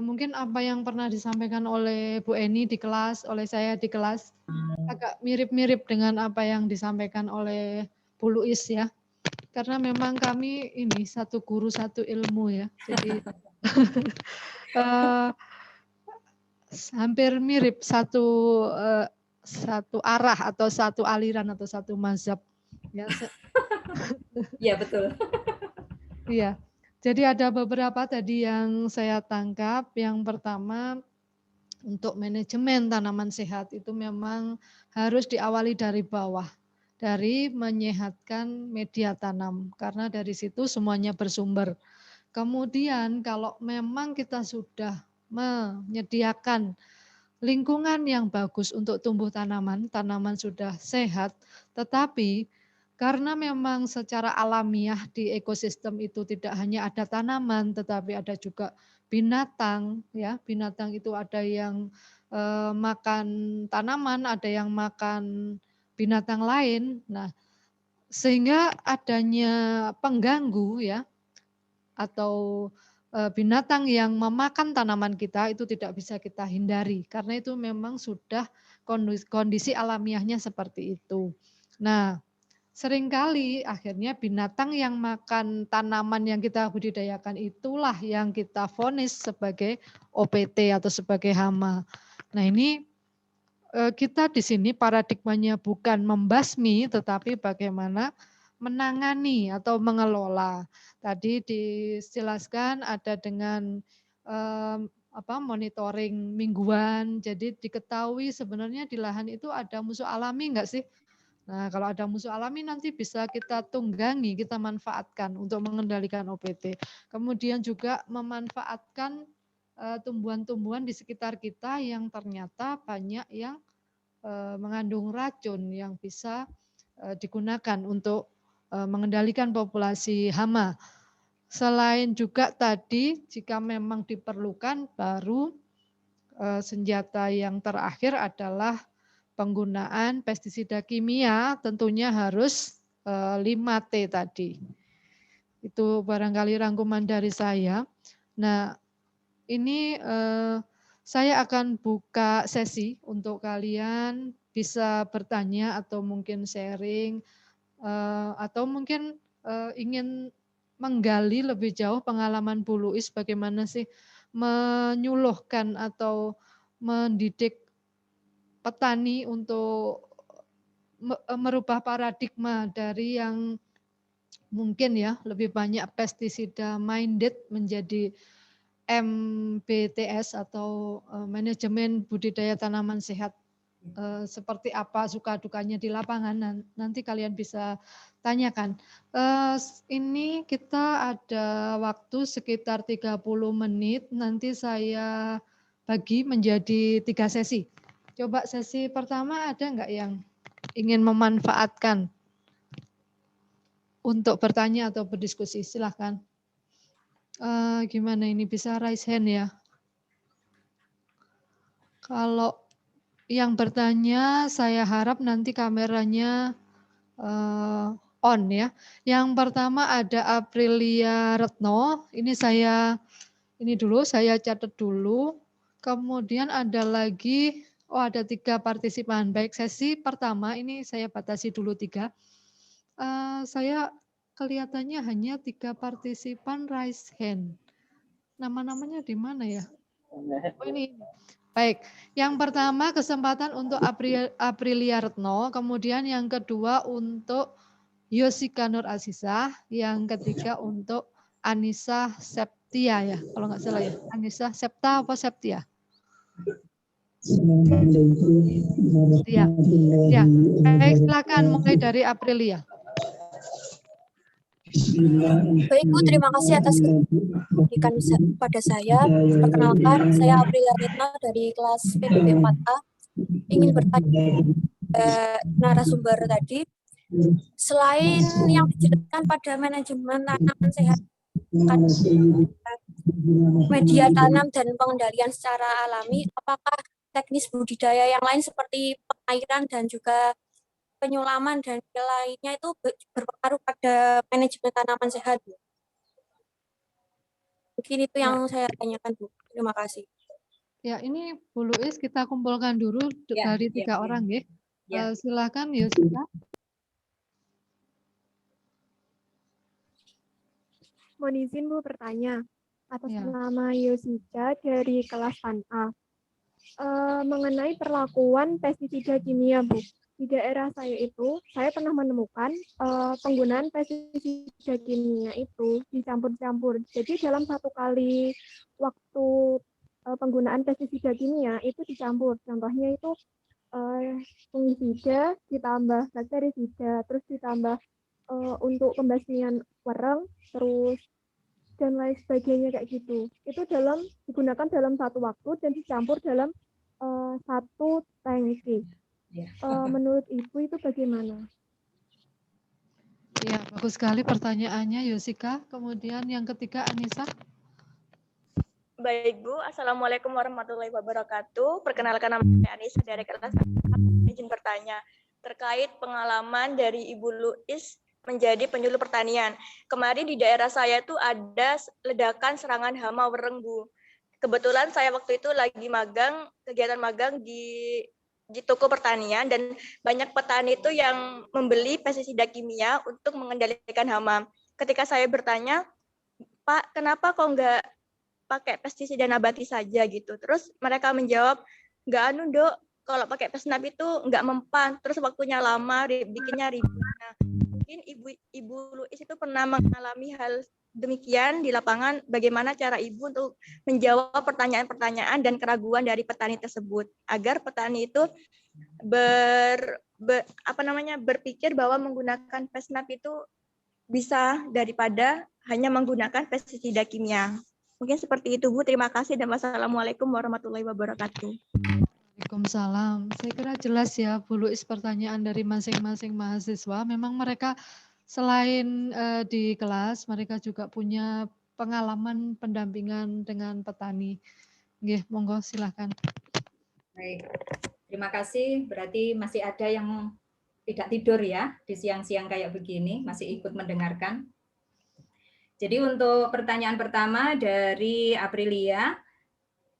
B: mungkin apa yang pernah disampaikan oleh Bu Eni di kelas, oleh saya di kelas, agak mirip-mirip dengan apa yang disampaikan oleh Bu Luis ya. Karena memang kami ini satu guru satu ilmu ya. Jadi hampir mirip satu arah atau satu aliran atau satu mazhab. Ya.
A: Iya betul.
B: Iya. Jadi ada beberapa tadi yang saya tangkap. Yang pertama, untuk manajemen tanaman sehat itu memang harus diawali dari bawah, dari menyehatkan media tanam, karena dari situ semuanya bersumber. Kemudian kalau memang kita sudah menyediakan lingkungan yang bagus untuk tumbuh tanaman, tanaman sudah sehat, tetapi karena memang secara alamiah di ekosistem itu tidak hanya ada tanaman, tetapi ada juga binatang. Ya, binatang itu ada yang makan tanaman, ada yang makan binatang lain. Nah, sehingga adanya pengganggu ya atau binatang yang memakan tanaman kita itu tidak bisa kita hindari karena itu memang sudah kondisi alamiahnya seperti itu. Nah, seringkali akhirnya binatang yang makan tanaman yang kita budidayakan itulah yang kita vonis sebagai OPT atau sebagai hama. Nah ini kita di sini paradigmanya bukan membasmi tetapi bagaimana menangani atau mengelola. Tadi dijelaskan ada dengan monitoring mingguan, jadi diketahui sebenarnya di lahan itu ada musuh alami enggak sih? Nah, kalau ada musuh alami nanti bisa kita tunggangi, kita manfaatkan untuk mengendalikan OPT. Kemudian juga memanfaatkan tumbuhan-tumbuhan di sekitar kita yang ternyata banyak yang mengandung racun yang bisa digunakan untuk mengendalikan populasi hama. Selain juga tadi jika memang diperlukan baru senjata yang terakhir adalah penggunaan pestisida kimia tentunya harus 5T tadi. Itu barangkali rangkuman dari saya. Nah, ini saya akan buka sesi untuk kalian bisa bertanya atau mungkin sharing atau mungkin ingin menggali lebih jauh pengalaman Bu Luis bagaimana sih menyuluhkan atau mendidik petani untuk merubah paradigma dari yang mungkin ya lebih banyak pestisida minded menjadi MBTS atau manajemen budidaya tanaman sehat. Seperti apa suka dukanya di lapangan nanti kalian bisa tanyakan. Ini kita ada waktu sekitar 30 menit, nanti saya bagi menjadi 3 sesi. Coba sesi pertama ada enggak yang ingin memanfaatkan untuk bertanya atau berdiskusi? Silahkan. Gimana ini bisa raise hand ya? Kalau yang bertanya saya harap nanti kameranya on ya. Yang pertama ada Aprilia Retno. Ini saya catat dulu. Kemudian ada lagi. Oh ada 3 partisipan. Baik sesi pertama ini saya batasi dulu 3. Saya kelihatannya hanya 3 partisipan raise hand. Nama-namanya di mana ya? Oh ini. Baik, yang pertama kesempatan untuk Aprilia Retno, kemudian yang kedua untuk Yosika Nur Azizah, yang ketiga untuk Anissa Septia ya, kalau nggak salah ya. Anissa Septa apa Septia? Ya, ya. Baik, silakan mulai dari Aprilia.
E: Baik Bu, terima kasih atas diberikan pada saya. Perkenalkan, saya Aprilia Retno dari kelas PDB 4A. Ingin bertanya narasumber tadi, selain yang dijelaskan pada manajemen tanaman sehat, media tanam dan pengendalian secara alami, apakah teknis budidaya yang lain seperti pengairan dan juga penyulaman dan lainnya itu berpengaruh pada manajemen tanaman sehat, Bu? Mungkin itu yang saya tanyakan, Bu. Terima kasih.
B: Ya, ini Bu Luis kita kumpulkan dulu
A: Ya,
B: dari 3 orang, ya. Silakan Yosita.
G: Mohon izin Bu bertanya. Atas nama Yosita dari kelas PAN-A. Mengenai perlakuan pestisida kimia, Bu. Di daerah saya itu, saya pernah menemukan penggunaan pestisida kimia itu dicampur-campur. Jadi dalam satu kali waktu penggunaan pestisida kimia itu dicampur. Contohnya itu fungisida ditambah bakterisida, terus ditambah untuk pembasmian wereng, terus dan lain sebagainya kayak gitu. Itu digunakan dalam satu waktu dan dicampur dalam satu tangki. Menurut Ibu itu bagaimana?
B: Ya, bagus sekali pertanyaannya Yosika. Kemudian yang ketiga Anissa.
H: Baik Bu, Assalamualaikum warahmatullahi wabarakatuh. Perkenalkan nama saya Anissa dari kelas 4. Izin bertanya terkait pengalaman dari Ibu Luis menjadi penyuluh pertanian. Kemarin di daerah saya tuh ada ledakan serangan hama wereng, Bu. Kebetulan saya waktu itu lagi magang, kegiatan magang di toko pertanian, dan banyak petani itu yang membeli pestisida kimia untuk mengendalikan hama. Ketika saya bertanya, Pak, kenapa kok nggak pakai pestisida nabati saja gitu? Terus mereka menjawab, nggak Dok, kalau pakai pesnap itu nggak mempan, terus waktunya lama, bikinnya ribet. Nah, mungkin Ibu Luis itu pernah mengalami hal demikian di lapangan. Bagaimana cara Ibu untuk menjawab pertanyaan-pertanyaan dan keraguan dari petani tersebut agar petani itu berpikir bahwa menggunakan pesnap itu bisa daripada hanya menggunakan pestisida kimia. Mungkin seperti itu, Bu. Terima kasih dan wassalamualaikum warahmatullahi wabarakatuh.
B: Waalaikumsalam. Saya kira jelas ya Bu Luis pertanyaan dari masing-masing mahasiswa. Memang mereka selain di kelas, mereka juga punya pengalaman pendampingan dengan petani. Nggih, monggo silakan.
A: Baik, terima kasih. Berarti masih ada yang tidak tidur ya di siang-siang kayak begini, masih ikut mendengarkan. Jadi untuk pertanyaan pertama dari Aprilia,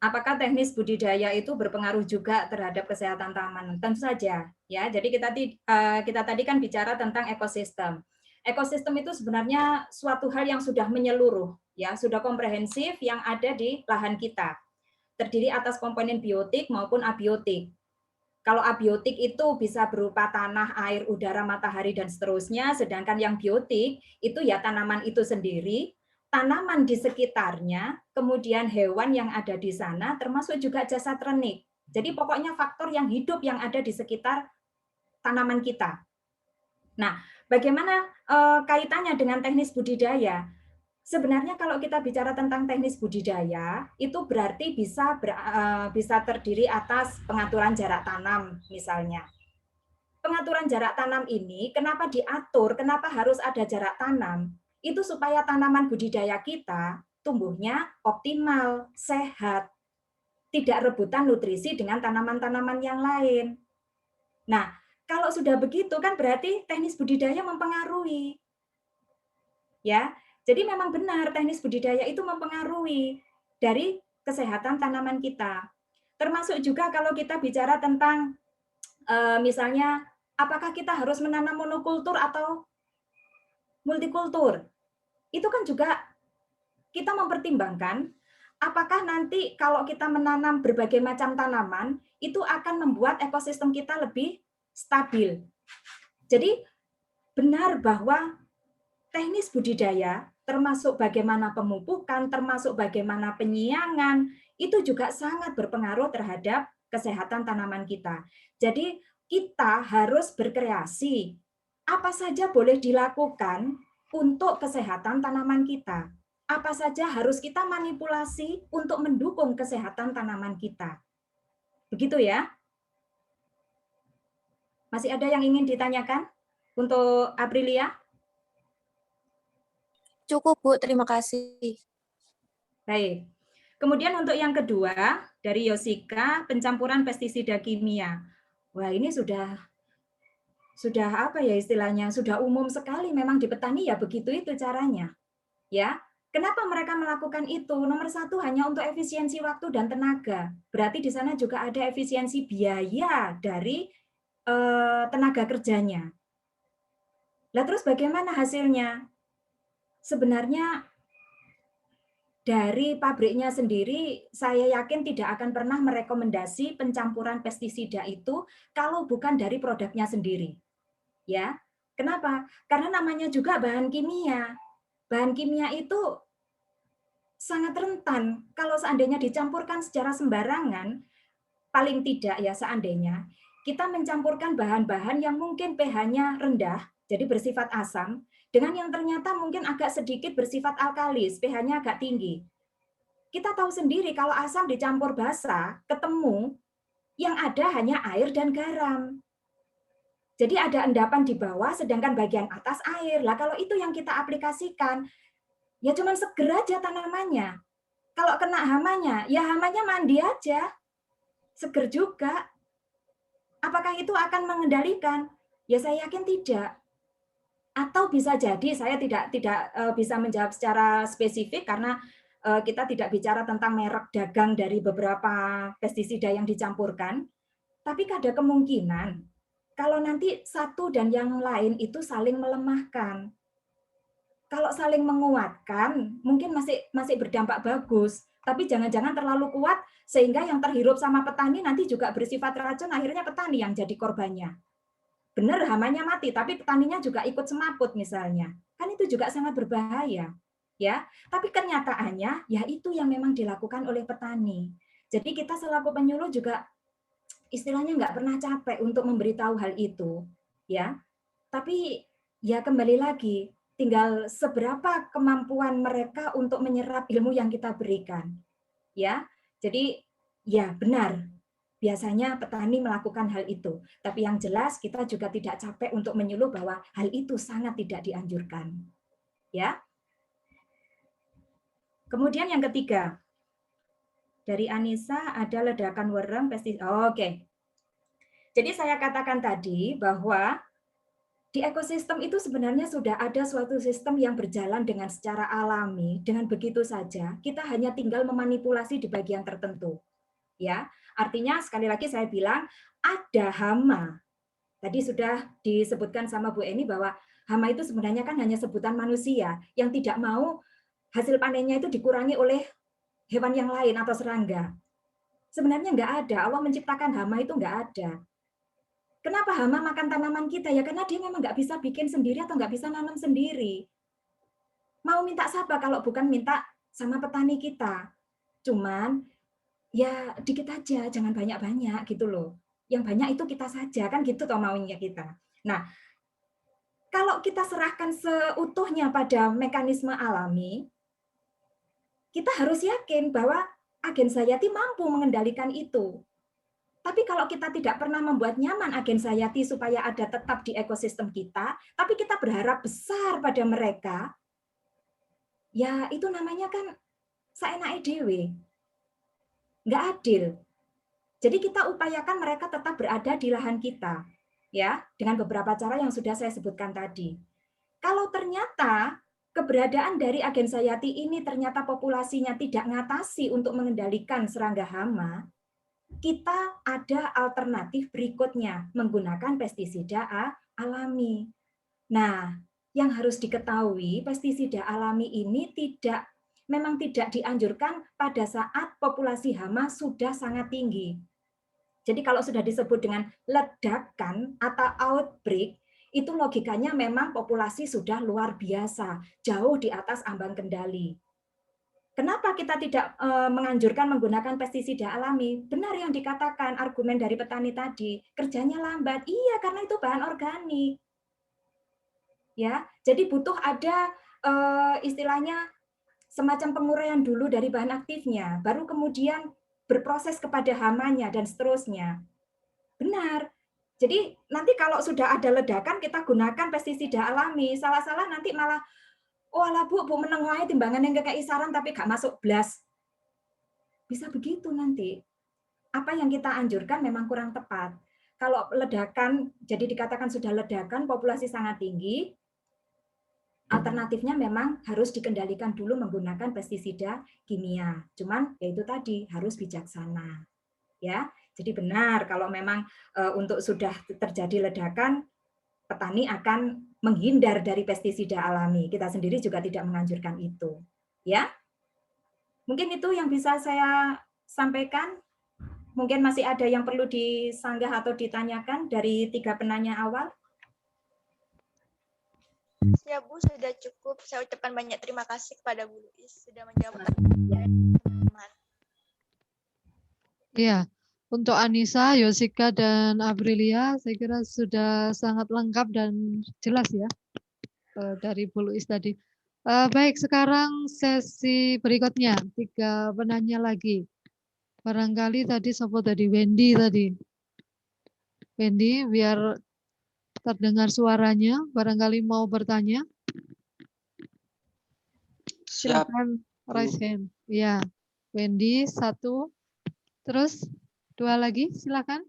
A: apakah teknis budidaya itu berpengaruh juga terhadap kesehatan tanaman? Tentu saja, ya. Jadi kita tadi kan bicara tentang ekosistem. Ekosistem itu sebenarnya suatu hal yang sudah menyeluruh, ya, sudah komprehensif yang ada di lahan kita. Terdiri atas komponen biotik maupun abiotik. Kalau abiotik itu bisa berupa tanah, air, udara, matahari, dan seterusnya, sedangkan yang biotik itu ya tanaman itu sendiri, tanaman di sekitarnya, kemudian hewan yang ada di sana, termasuk juga jasad renik. Jadi pokoknya faktor yang hidup yang ada di sekitar tanaman kita. Nah, bagaimana kaitannya dengan teknis budidaya? Sebenarnya kalau kita bicara tentang teknis budidaya, itu berarti bisa terdiri atas pengaturan jarak tanam misalnya. Pengaturan jarak tanam ini kenapa diatur, kenapa harus ada jarak tanam? Itu supaya tanaman budidaya kita tumbuhnya optimal, sehat, tidak rebutan nutrisi dengan tanaman-tanaman yang lain. Nah, kalau sudah begitu kan berarti teknis budidaya mempengaruhi. Ya, jadi memang benar teknis budidaya itu mempengaruhi dari kesehatan tanaman kita. Termasuk juga kalau kita bicara tentang misalnya apakah kita harus menanam monokultur atau multikultur. Itu kan juga kita mempertimbangkan apakah nanti kalau kita menanam berbagai macam tanaman itu akan membuat ekosistem kita lebih stabil. Jadi benar bahwa teknis budidaya termasuk bagaimana pemupukan, termasuk bagaimana penyiangan, itu juga sangat berpengaruh terhadap kesehatan tanaman kita. Jadi kita harus berkreasi. Apa saja boleh dilakukan untuk kesehatan tanaman kita. Apa saja harus kita manipulasi untuk mendukung kesehatan tanaman kita. Begitu ya. Masih ada yang ingin ditanyakan untuk Aprilia?
E: Cukup, Bu. Terima kasih.
A: Baik. Kemudian untuk yang kedua, dari Yosika, pencampuran pestisida kimia. Wah, ini sudah apa ya istilahnya? Sudah umum sekali memang di petani ya begitu itu caranya. Ya. Kenapa mereka melakukan itu? Nomor satu hanya untuk efisiensi waktu dan tenaga. Berarti di sana juga ada efisiensi biaya dari tenaga kerjanya. Lah terus bagaimana hasilnya? Sebenarnya dari pabriknya sendiri, saya yakin tidak akan pernah merekomendasi pencampuran pestisida itu kalau bukan dari produknya sendiri. Ya, kenapa? Karena namanya juga bahan kimia. Bahan kimia itu sangat rentan. Kalau seandainya dicampurkan secara sembarangan, paling tidak ya seandainya, kita mencampurkan bahan-bahan yang mungkin pH-nya rendah, jadi bersifat asam, dengan yang ternyata mungkin agak sedikit bersifat alkalis, pH-nya agak tinggi. Kita tahu sendiri kalau asam dicampur basa, ketemu, yang ada hanya air dan garam. Jadi ada endapan di bawah, sedangkan bagian atas air. Lah kalau itu yang kita aplikasikan, ya cuman seger aja tanamannya. Kalau kena hamanya, ya hamanya mandi aja. Seger juga. Apakah itu akan mengendalikan? Ya saya yakin tidak. Atau bisa jadi saya tidak bisa menjawab secara spesifik karena kita tidak bicara tentang merek dagang dari beberapa pestisida yang dicampurkan, tapi ada kemungkinan kalau nanti satu dan yang lain itu saling melemahkan. Kalau saling menguatkan, mungkin masih berdampak bagus, tapi jangan-jangan terlalu kuat sehingga yang terhirup sama petani nanti juga bersifat racun, akhirnya petani yang jadi korbannya. Benar hamanya mati, tapi petaninya juga ikut semaput misalnya. Kan itu juga sangat berbahaya. Ya, tapi kenyataannya ya itu yang memang dilakukan oleh petani. Jadi kita selaku penyuluh juga istilahnya nggak pernah capek untuk memberitahu hal itu, ya. Tapi ya kembali lagi, tinggal seberapa kemampuan mereka untuk menyerap ilmu yang kita berikan, ya. Jadi ya benar, biasanya petani melakukan hal itu. Tapi yang jelas kita juga tidak capek untuk menyuluh bahwa hal itu sangat tidak dianjurkan, ya. Kemudian yang ketiga, dari Anissa ada ledakan wereng pestisida. Oke. Jadi saya katakan tadi bahwa di ekosistem itu sebenarnya sudah ada suatu sistem yang berjalan dengan secara alami, dengan begitu saja kita hanya tinggal memanipulasi di bagian tertentu. Ya, artinya sekali lagi saya bilang ada hama. Tadi sudah disebutkan sama Bu Eni bahwa hama itu sebenarnya kan hanya sebutan manusia yang tidak mau hasil panennya itu dikurangi oleh hewan yang lain atau serangga. Sebenarnya nggak ada, Allah menciptakan hama itu nggak ada. Kenapa hama makan tanaman kita? Ya karena dia memang nggak bisa bikin sendiri atau nggak bisa nanam sendiri. Mau minta siapa kalau bukan minta sama petani kita? Cuman ya dikit aja, jangan banyak-banyak gitu loh. Yang banyak itu kita saja, kan gitu toh maunya kita. Nah, kalau kita serahkan seutuhnya pada mekanisme alami, kita harus yakin bahwa agen Sayati mampu mengendalikan itu. Tapi kalau kita tidak pernah membuat nyaman agen Sayati supaya ada tetap di ekosistem kita, tapi kita berharap besar pada mereka, ya itu namanya kan saenake dhewe. Nggak adil. Jadi kita upayakan mereka tetap berada di lahan kita, ya, dengan beberapa cara yang sudah saya sebutkan tadi. Kalau ternyata keberadaan dari agen Sayati ini ternyata populasinya tidak ngatasi untuk mengendalikan serangga hama, kita ada alternatif berikutnya, menggunakan pestisida alami. Nah, yang harus diketahui, pestisida alami ini memang tidak dianjurkan pada saat populasi hama sudah sangat tinggi. Jadi kalau sudah disebut dengan ledakan atau outbreak, itu logikanya memang populasi sudah luar biasa, jauh di atas ambang kendali. Kenapa kita tidak menganjurkan menggunakan pestisida alami? Benar yang dikatakan argumen dari petani tadi, kerjanya lambat. Iya, karena itu bahan organik. Ya, jadi butuh ada istilahnya semacam penguraian dulu dari bahan aktifnya, baru kemudian berproses kepada hamanya dan seterusnya. Benar. Jadi nanti kalau sudah ada ledakan kita gunakan pestisida alami, salah-salah nanti malah oh alah Bu meneng wae timbangan yang kayak isaran tapi gak masuk blas. Bisa begitu nanti. Apa yang kita anjurkan memang kurang tepat. Kalau ledakan, jadi dikatakan sudah ledakan, populasi sangat tinggi, alternatifnya memang harus dikendalikan dulu menggunakan pestisida kimia. Cuman ya itu tadi harus bijaksana. Ya, jadi benar kalau memang untuk sudah terjadi ledakan, petani akan menghindar dari pestisida alami. Kita sendiri juga tidak menganjurkan itu. Ya, mungkin itu yang bisa saya sampaikan. Mungkin masih ada yang perlu disanggah atau ditanyakan dari 3 penanya awal.
H: Ya Bu, sudah cukup. Saya ucapkan banyak terima kasih kepada Bu Luis sudah menjawab teman-teman.
B: Iya, untuk Anissa, Yosika, dan Aprilia, saya kira sudah sangat lengkap dan jelas ya dari Bu Luis tadi. Baik, sekarang sesi berikutnya, 3 penanya lagi. Barangkali tadi siapa tadi? Wendy tadi. Wendy, biar terdengar suaranya, barangkali mau bertanya. Silakan raise hand. Ya, Wendy 1, terus 2 lagi, silakan.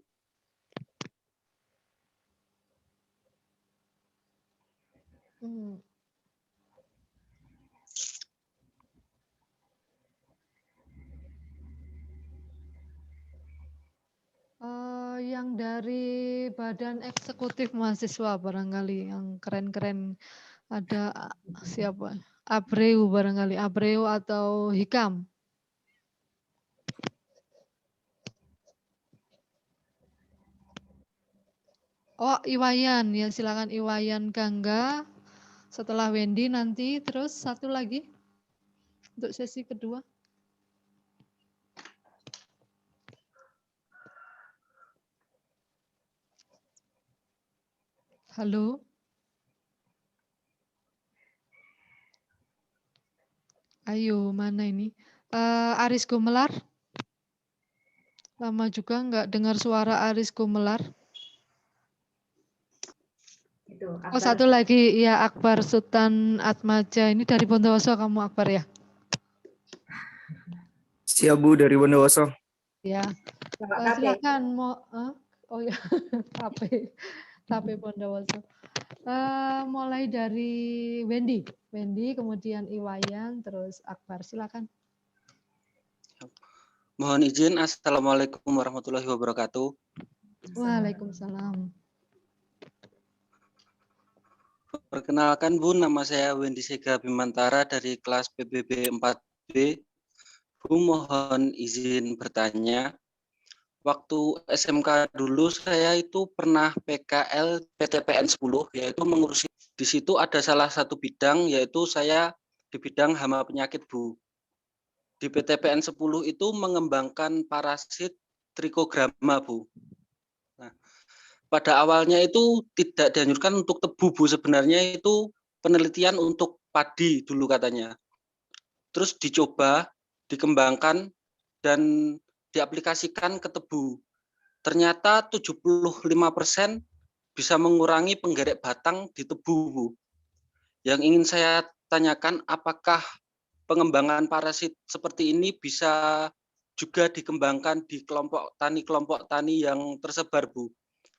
B: Yang dari Badan Eksekutif Mahasiswa barangkali yang keren-keren, ada siapa? Abreu barangkali, Abreu atau Hikam. Oh, Iwayan ya, silakan Iwayan Gangga. Setelah Wendy nanti terus 1 lagi untuk sesi kedua. Halo. Ayo, mana ini? Aris Gumelar. Lama juga nggak dengar suara Aris Gumelar. Oh, 1 lagi, ya Akbar Sultan Atmaja. Ini dari Bondowoso kamu Akbar ya?
I: Siap Bu, dari Bondowoso.
B: Ya, silakan mau. Oh ya, tapi Bondowoso. Mulai dari Wendy, kemudian Iwayan, terus Akbar. Silakan.
J: Mohon izin, Assalamualaikum warahmatullahi wabarakatuh.
B: Waalaikumsalam.
J: Perkenalkan Bu, nama saya Wendy Sega Bimantara dari kelas PBB 4B. Bu, mohon izin bertanya. Waktu SMK dulu saya itu pernah PKL PTPN 10, yaitu mengurusi. Di situ ada salah satu bidang, yaitu saya di bidang hama penyakit Bu. Di PTPN 10 itu mengembangkan parasit Trichogramma Bu. Nah, pada awalnya itu tidak dianjurkan untuk tebu Bu, sebenarnya itu penelitian untuk padi dulu katanya. Terus dicoba, dikembangkan, dan diaplikasikan ke tebu. Ternyata 75% bisa mengurangi penggerek batang di tebu, Bu. Yang ingin saya tanyakan, apakah pengembangan parasit seperti ini bisa juga dikembangkan di kelompok tani yang tersebar, Bu,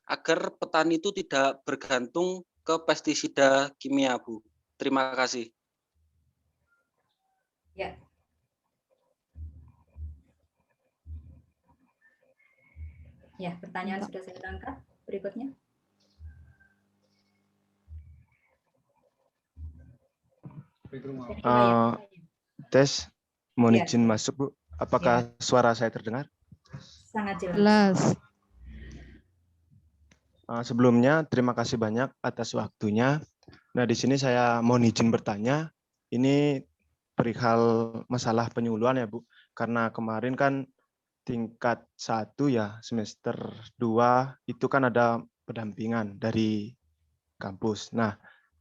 J: agar petani itu tidak bergantung ke pestisida kimia, Bu. Terima kasih.
A: Ya. Ya, pertanyaan sudah saya tangkap. Berikutnya.
I: Tes, mohon izin masuk Bu. Apakah suara saya terdengar?
A: Sangat jelas.
I: Sebelumnya terima kasih banyak atas waktunya. Nah, di sini saya mohon izin bertanya. Ini perihal masalah penyuluhan ya Bu. Karena kemarin kan tingkat 1 ya, semester 2 itu kan ada pendampingan dari kampus. Nah,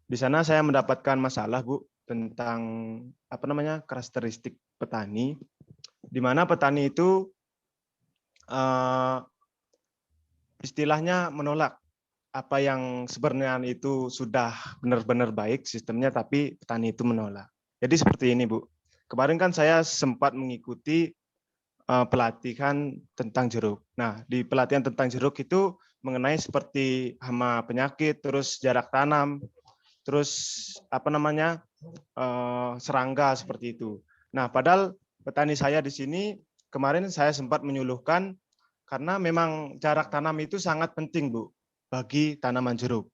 I: di Di sana saya mendapatkan masalah, Bu, tentang karakteristik petani, di mana petani itu istilahnya menolak apa yang sebenarnya itu sudah benar-benar baik sistemnya, tapi petani itu menolak. Jadi seperti ini, Bu. Kemarin kan saya sempat mengikuti pelatihan tentang jeruk. Nah, di pelatihan tentang jeruk itu mengenai seperti hama penyakit, terus jarak tanam, terus serangga seperti itu. Nah, padahal petani saya di sini kemarin saya sempat menyuluhkan karena memang jarak tanam itu sangat penting, Bu, bagi tanaman jeruk.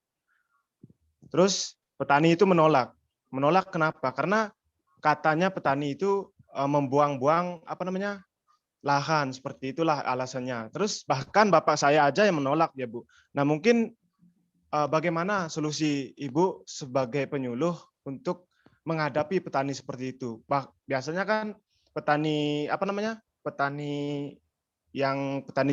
I: Terus petani itu menolak. Menolak kenapa? Karena katanya petani itu membuang-buang lahan, seperti itulah alasannya. Terus bahkan bapak saya aja yang menolak ya, Bu. Nah, mungkin bagaimana solusi Ibu sebagai penyuluh untuk menghadapi petani seperti itu? Biasanya kan petani petani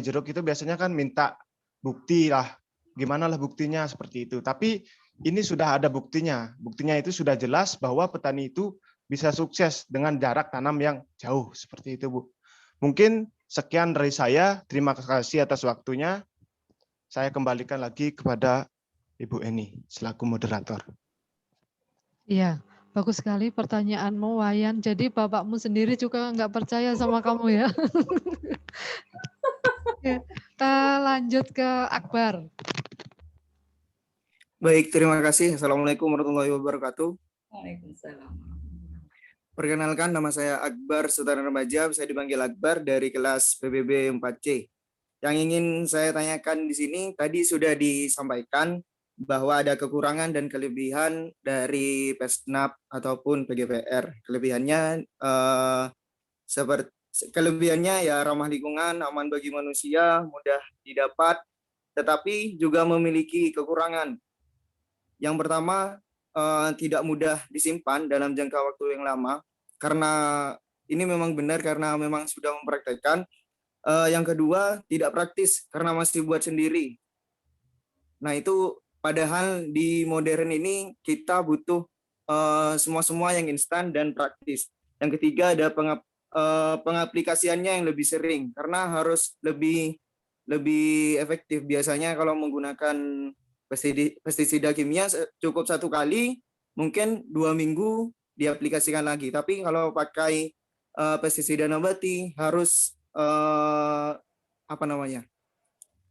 I: jeruk itu biasanya kan minta bukti lah, gimana lah buktinya seperti itu. Tapi ini sudah ada buktinya. Buktinya itu sudah jelas bahwa petani itu bisa sukses dengan jarak tanam yang jauh seperti itu, Bu. Mungkin sekian dari saya. Terima kasih atas waktunya. Saya kembalikan lagi kepada Ibu Eni selaku moderator.
B: Iya, bagus sekali pertanyaanmu, Wayan. Jadi bapakmu sendiri juga nggak percaya sama kamu ya. Ya, kita lanjut ke Akbar.
K: Baik, terima kasih. Assalamualaikum warahmatullahi wabarakatuh.
L: Waalaikumsalam.
K: Perkenalkan, nama saya Akbar Sultan Remaja, saya dipanggil Akbar dari kelas PBB 4C. Yang ingin saya tanyakan di sini, tadi sudah disampaikan bahwa ada kekurangan dan kelebihan dari PESNAP ataupun PGPR. Kelebihannya ya ramah lingkungan, aman bagi manusia, mudah didapat, tetapi juga memiliki kekurangan. Yang pertama, tidak mudah disimpan dalam jangka waktu yang lama, karena ini memang benar karena memang sudah mempraktekkan. Yang kedua, tidak praktis karena masih buat sendiri. Nah, itu padahal di modern ini kita butuh semua yang instan dan praktis. Yang ketiga, ada pengaplikasiannya yang lebih sering karena harus lebih efektif. Biasanya kalau menggunakan pestisida kimia cukup 1 kali, mungkin 2 minggu diaplikasikan lagi. Tapi kalau pakai pestisida nabati harus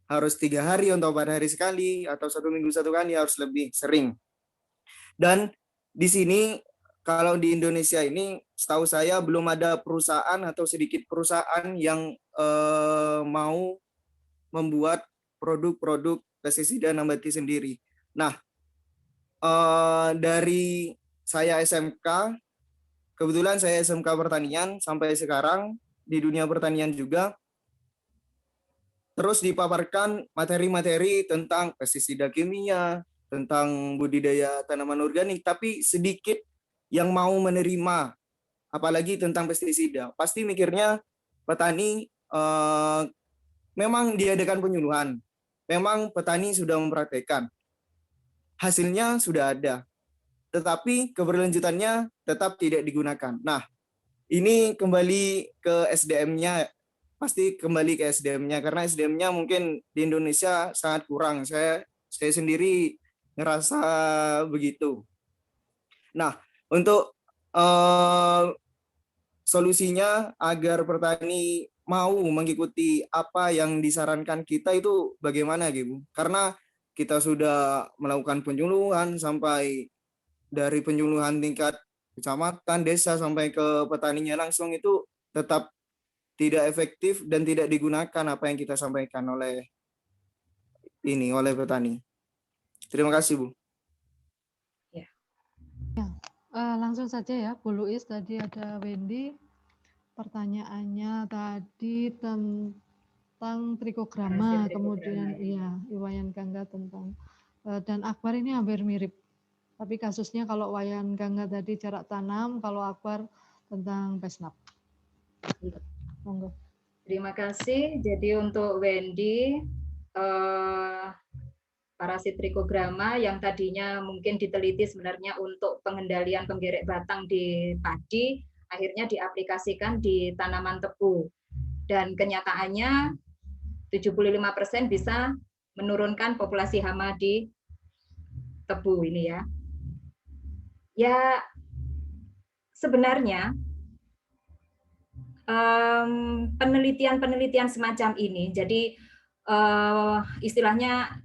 K: harus 3 hari atau 4 hari sekali, atau 1 minggu 1 kali, harus lebih sering. Dan di sini kalau di Indonesia ini setahu saya belum ada perusahaan atau sedikit perusahaan yang mau membuat produk-produk pestisida nabati sendiri. Nah, dari saya SMK, kebetulan saya SMK Pertanian sampai sekarang di dunia pertanian juga, terus dipaparkan materi-materi tentang pestisida kimia, tentang budidaya tanaman organik, tapi sedikit yang mau menerima, apalagi tentang pestisida. Pasti mikirnya petani memang diadakan penyuluhan, memang petani sudah mempraktekkan, hasilnya sudah ada, tetapi keberlanjutannya tetap tidak digunakan. Nah, ini kembali ke SDM-nya, pasti kembali ke SDM-nya, karena SDM-nya mungkin di Indonesia sangat kurang. Saya sendiri ngerasa begitu. Nah, untuk solusinya agar petani mau mengikuti apa yang disarankan kita itu bagaimana, gitu? Karena kita sudah melakukan penyuluhan sampai dari penyuluhan tingkat kecamatan, desa sampai ke petaninya langsung, itu tetap tidak efektif dan tidak digunakan apa yang kita sampaikan oleh petani. Terima kasih, Bu.
B: Ya, langsung saja ya, Bu Luis. Tadi ada Wendy, pertanyaannya tadi tentang trikograma, kemudian Wayan Gangga tentang dan Akbar ini hampir mirip. Tapi kasusnya kalau Wayan Gangga tadi jarak tanam, kalau Akbar tentang PESNAP. Monggo.
L: Terima kasih. Jadi untuk Wendy,
A: parasit trichogramma yang tadinya mungkin diteliti sebenarnya untuk pengendalian penggerek batang di padi, akhirnya diaplikasikan di tanaman tebu. Dan kenyataannya 75% bisa menurunkan populasi hama di tebu ini ya. Ya, sebenarnya penelitian-penelitian semacam ini, jadi istilahnya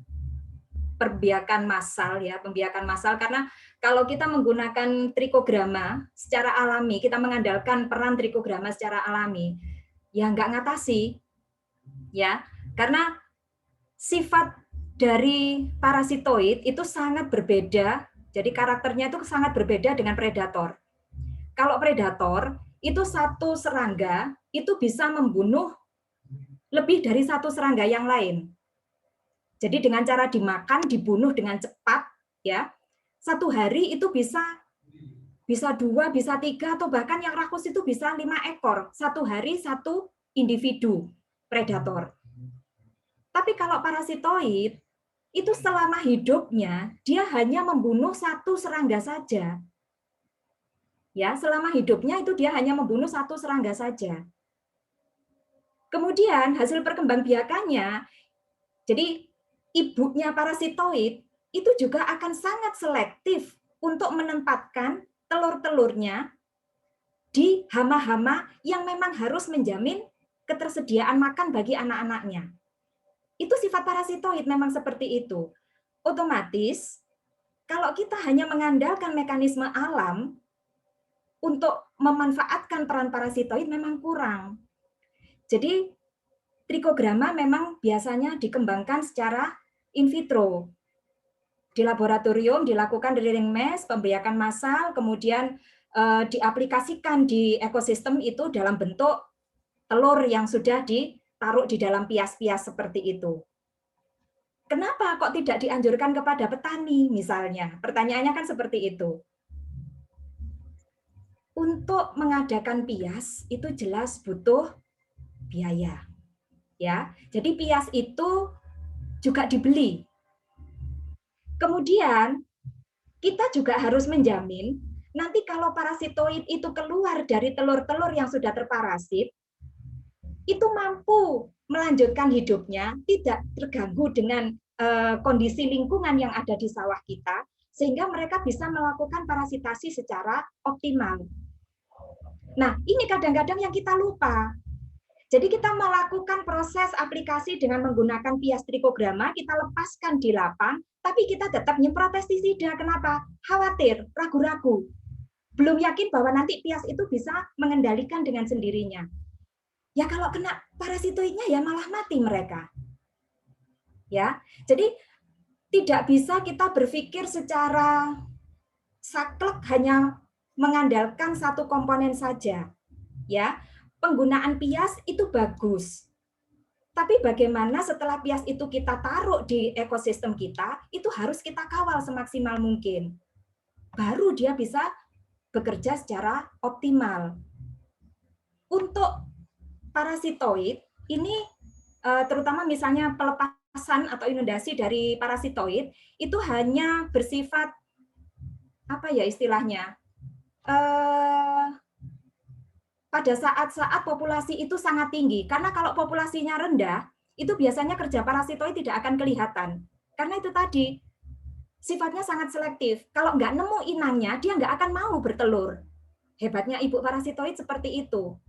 A: pembiakan massal ya, pembiakan massal, karena kalau kita menggunakan trichogramma secara alami, kita mengandalkan peran trichogramma secara alami, ya nggak ngatasi, ya, karena sifat dari parasitoid itu sangat berbeda, jadi karakternya itu sangat berbeda dengan predator. Kalau predator itu satu serangga itu bisa membunuh lebih dari satu serangga yang lain. Jadi dengan cara dimakan, dibunuh dengan cepat, ya, satu hari itu bisa 2, bisa 3, atau bahkan yang rakus itu bisa 5 ekor. Satu hari satu individu predator. Tapi kalau parasitoid, itu selama hidupnya, dia hanya membunuh satu serangga saja. Ya, selama hidupnya itu dia hanya membunuh satu serangga saja. Kemudian hasil perkembangbiakannya, jadi ibunya parasitoid itu juga akan sangat selektif untuk menempatkan telur-telurnya di hama-hama yang memang harus menjamin ketersediaan makan bagi anak-anaknya. Itu sifat parasitoid memang seperti itu. Otomatis, kalau kita hanya mengandalkan mekanisme alam untuk memanfaatkan peran parasitoid memang kurang. Jadi, trichogramma memang biasanya dikembangkan secara in vitro. Di laboratorium dilakukan rearing mass, pembiakan massal, kemudian diaplikasikan di ekosistem itu dalam bentuk telur yang sudah ditaruh di dalam pias-pias seperti itu. Kenapa kok tidak dianjurkan kepada petani misalnya? Pertanyaannya kan seperti itu. Untuk mengadakan pias itu jelas butuh biaya. Ya, jadi pias itu juga dibeli. Kemudian kita juga harus menjamin nanti kalau parasitoid itu keluar dari telur-telur yang sudah terparasit, itu mampu melanjutkan hidupnya, tidak terganggu dengan kondisi lingkungan yang ada di sawah kita, sehingga mereka bisa melakukan parasitasi secara optimal. Nah, ini kadang-kadang yang kita lupa. Jadi kita melakukan proses aplikasi dengan menggunakan pias trichogramma, kita lepaskan di lapang, tapi kita tetap nyemprot pestisida. Kenapa? Khawatir, ragu-ragu. Belum yakin bahwa nanti pias itu bisa mengendalikan dengan sendirinya. Ya kalau kena parasitoidnya ya malah mati mereka. Ya, jadi tidak bisa kita berpikir secara saklek hanya mengandalkan satu komponen saja. Ya. Penggunaan pias itu bagus. Tapi bagaimana setelah pias itu kita taruh di ekosistem kita, itu harus kita kawal semaksimal mungkin. Baru dia bisa bekerja secara optimal. Untuk parasitoid, ini terutama misalnya pelepasan atau inundasi dari parasitoid, itu hanya bersifat, apa ya istilahnya, pada saat-saat populasi itu sangat tinggi. Karena kalau populasinya rendah, itu biasanya kerja parasitoid tidak akan kelihatan. Karena itu tadi, sifatnya sangat selektif. Kalau nggak nemu inangnya, dia nggak akan mau bertelur. Hebatnya ibu parasitoid seperti itu.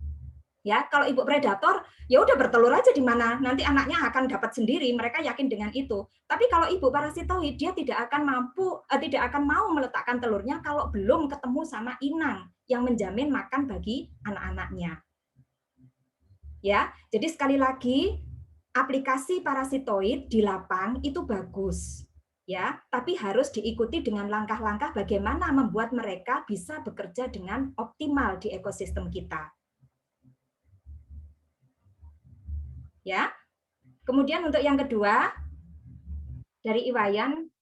A: Ya, kalau ibu predator, ya udah bertelur aja di mana, nanti anaknya akan dapat sendiri, mereka yakin dengan itu. Tapi kalau ibu parasitoid, dia tidak akan mau meletakkan telurnya kalau belum ketemu sama inang yang menjamin makan bagi anak-anaknya. Ya, jadi sekali lagi aplikasi parasitoid di lapang itu bagus. Ya, tapi harus diikuti dengan langkah-langkah bagaimana membuat mereka bisa bekerja dengan optimal di ekosistem kita. Ya. Kemudian untuk yang kedua dari Iwayan,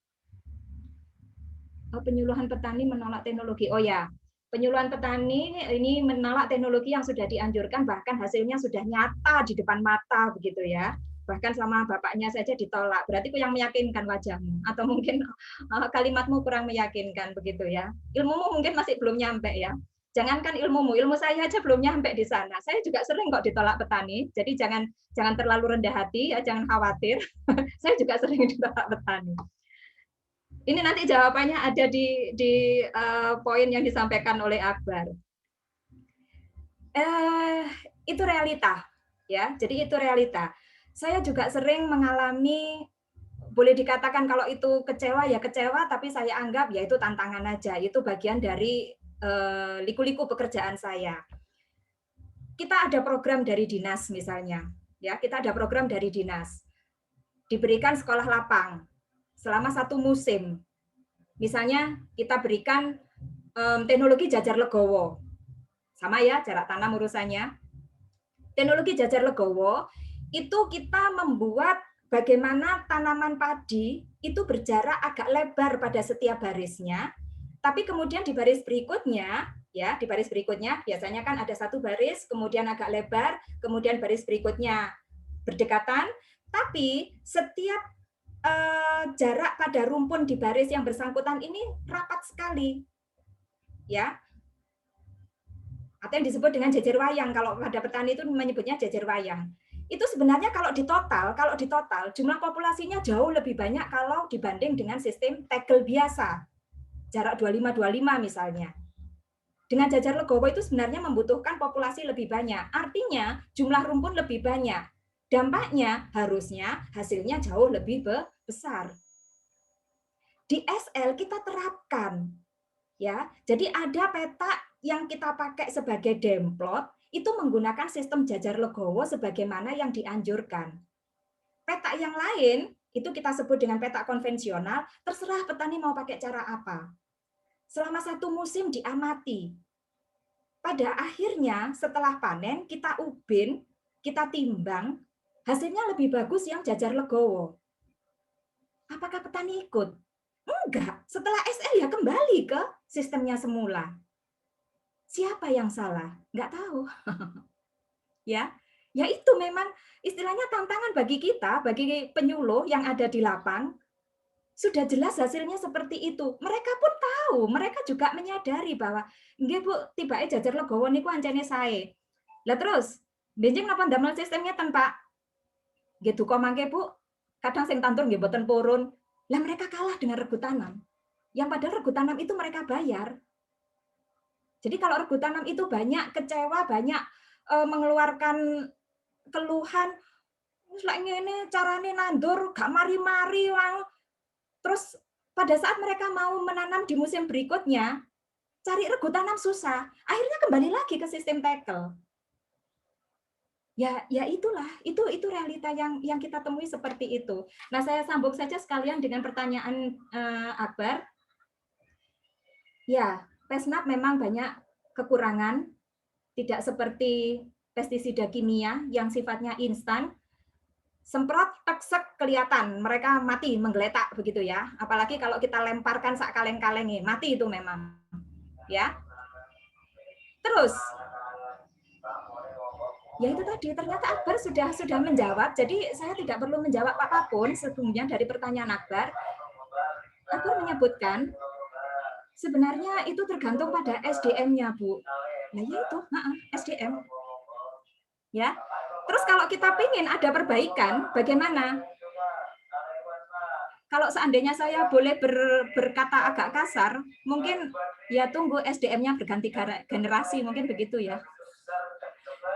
A: penyuluhan petani menolak teknologi. Oh ya, penyuluhan petani ini menolak teknologi yang sudah dianjurkan, bahkan hasilnya sudah nyata di depan mata begitu ya. bahkan sama bapaknya saja ditolak. Berarti yang meyakinkan wajahmu, atau mungkin kalimatmu kurang meyakinkan begitu ya. Ilmumu mungkin masih belum nyampe ya. Jangankan ilmumu, ilmu saya aja belum nyampe di sana. Saya juga sering kok ditolak petani. Jadi jangan terlalu rendah hati ya, jangan khawatir. Saya juga sering ditolak petani. Ini nanti jawabannya ada di poin yang disampaikan oleh Akbar. Itu realita ya. Jadi itu realita. Saya juga sering mengalami, boleh dikatakan kalau itu kecewa ya kecewa, tapi saya anggap ya itu tantangan aja. Itu bagian dari liku-liku pekerjaan saya. Kita ada program dari dinas misalnya, ya kita ada program dari dinas, diberikan sekolah lapang selama 1 musim. Misalnya kita berikan teknologi jajar legowo, sama ya jarak tanam urusannya. Teknologi jajar legowo itu kita membuat bagaimana tanaman padi itu berjarak agak lebar pada setiap barisnya. Tapi kemudian di baris berikutnya, ya di baris berikutnya biasanya kan ada 1 baris, kemudian agak lebar, kemudian baris berikutnya berdekatan. Tapi setiap jarak pada rumpun di baris yang bersangkutan ini rapat sekali, ya. Atau yang disebut dengan jejer wayang. Kalau pada petani itu menyebutnya jejer wayang. Itu sebenarnya kalau di total jumlah populasinya jauh lebih banyak kalau dibanding dengan sistem tegel biasa. Jarak 25-25 misalnya. Dengan jajar legowo itu sebenarnya membutuhkan populasi lebih banyak. Artinya jumlah rumpun lebih banyak. Dampaknya harusnya hasilnya jauh lebih besar. Di SL kita terapkan. Ya, jadi ada peta yang kita pakai sebagai demplot itu menggunakan sistem jajar legowo sebagaimana yang dianjurkan. Peta yang lain itu kita sebut dengan peta konvensional, terserah petani mau pakai cara apa. Selama 1 musim diamati. Pada akhirnya setelah panen kita ubin, kita timbang, hasilnya lebih bagus yang jajar legowo. Apakah petani ikut? Enggak. Setelah SL ya kembali ke sistemnya semula. Siapa yang salah? Enggak tahu. Ya itu memang istilahnya tantangan bagi kita, bagi penyuluh yang ada di lapang. Sudah jelas hasilnya seperti itu. Mereka pun tahu, mereka juga menyadari bahwa nggih Bu, tibake jajar legowo niku ancene sae. Lah terus, benjing napa ndamel sistemnya Pak? Nggih duka mangke Bu. Kadang sing tandur nggih mboten purun. Lah mereka kalah dengan regu tanam. Yang padahal regu tanam itu mereka bayar. Jadi kalau regu tanam itu banyak kecewa, banyak mengeluarkan keluhan, wis lek ngene carane nandur gak mari-mari wang. Terus pada saat mereka mau menanam di musim berikutnya, cari regu tanam susah. Akhirnya kembali lagi ke sistem tackle. Ya itulah, itu realita yang kita temui seperti itu. Nah, saya sambung saja sekalian dengan pertanyaan Akbar. Ya, Pesnap memang banyak kekurangan, tidak seperti pestisida kimia yang sifatnya instan. Semprot, teksek, kelihatan mereka mati menggeletak begitu ya. Apalagi kalau kita lemparkan sak kaleng-kalengnya, mati itu memang. Ya. Terus ya itu tadi ternyata Akbar sudah menjawab. Jadi saya tidak perlu menjawab apapun sebelumnya dari pertanyaan Akbar. Akbar menyebutkan sebenarnya itu tergantung pada SDM-nya, Bu. Nah, ya itu, SDM. Ya. Terus kalau kita ingin ada perbaikan, bagaimana? Kalau seandainya saya boleh berkata agak kasar, mungkin ya tunggu SDM-nya berganti generasi, mungkin begitu ya.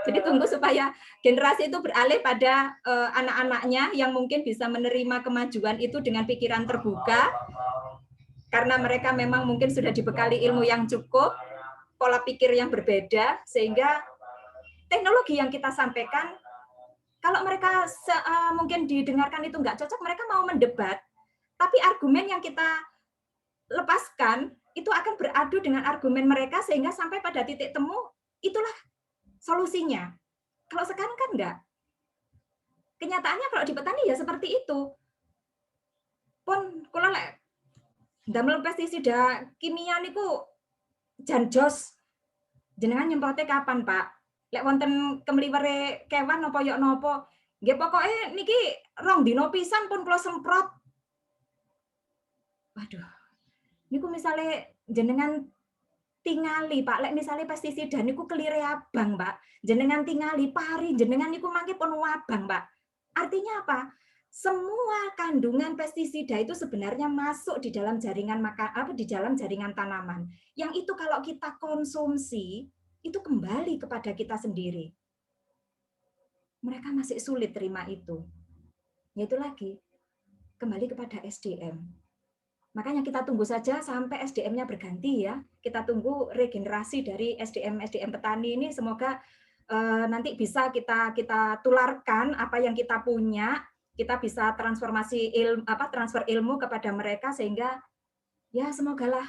A: Jadi tunggu supaya generasi itu beralih pada anak-anaknya yang mungkin bisa menerima kemajuan itu dengan pikiran terbuka, karena mereka memang mungkin sudah dibekali ilmu yang cukup, pola pikir yang berbeda, sehingga teknologi yang kita sampaikan, kalau mereka mungkin didengarkan itu nggak cocok, mereka mau mendebat, tapi argumen yang kita lepaskan itu akan beradu dengan argumen mereka sehingga sampai pada titik temu, itulah solusinya. Kalau sekarang kan enggak. Kenyataannya kalau di petani ya seperti itu. Pun kalau lek damel pestisida kimia niku jan jos. Jenengan nyemprote kapan, Pak? Lek wonten kemliwere kewan napa yok napa, Nggih pokoke niki rong dina pisan pun kula semprot. Waduh. Niku misale jenengan tingali Pak, lek misale pestisida niku kelire abang Pak. Jenengan tingali pari jenengan niku mangke pun wabang Pak. Artinya apa? Semua kandungan pestisida itu sebenarnya masuk di dalam jaringan di dalam jaringan tanaman. Yang itu kalau kita konsumsi itu kembali kepada kita sendiri. Mereka masih sulit terima itu. Yaitu lagi kembali kepada SDM. Makanya kita tunggu saja sampai SDM-nya berganti ya. Kita tunggu regenerasi dari SDM petani ini, semoga nanti bisa kita tularkan apa yang kita punya, kita bisa transfer ilmu kepada mereka sehingga ya semogalah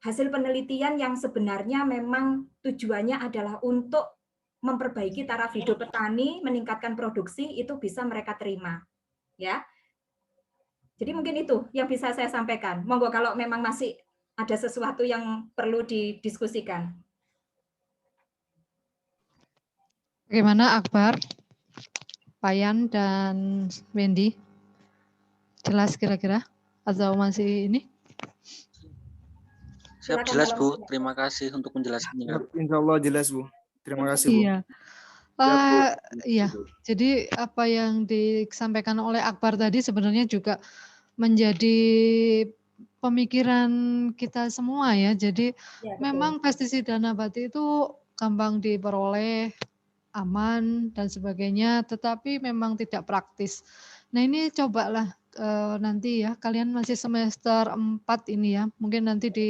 A: hasil penelitian yang sebenarnya memang tujuannya adalah untuk memperbaiki taraf hidup petani, meningkatkan produksi itu bisa mereka terima. Ya. Jadi mungkin itu yang bisa saya sampaikan. Monggo kalau memang masih ada sesuatu yang perlu didiskusikan.
B: Bagaimana Akbar, Payan, dan Wendy? Jelas kira-kira? Atau masih ini?
J: Siap, jelas Bu. Terima kasih untuk penjelasannya.
K: Insya Allah jelas Bu. Terima kasih Bu.
B: Iya. Iya. Jadi apa yang disampaikan oleh Akbar tadi sebenarnya juga menjadi pemikiran kita semua ya. Jadi
A: Ya,
B: memang pestisida nabati itu gampang diperoleh, aman dan sebagainya, tetapi memang tidak praktis. Nah ini cobalah nanti ya, kalian masih semester 4 ini ya, mungkin nanti di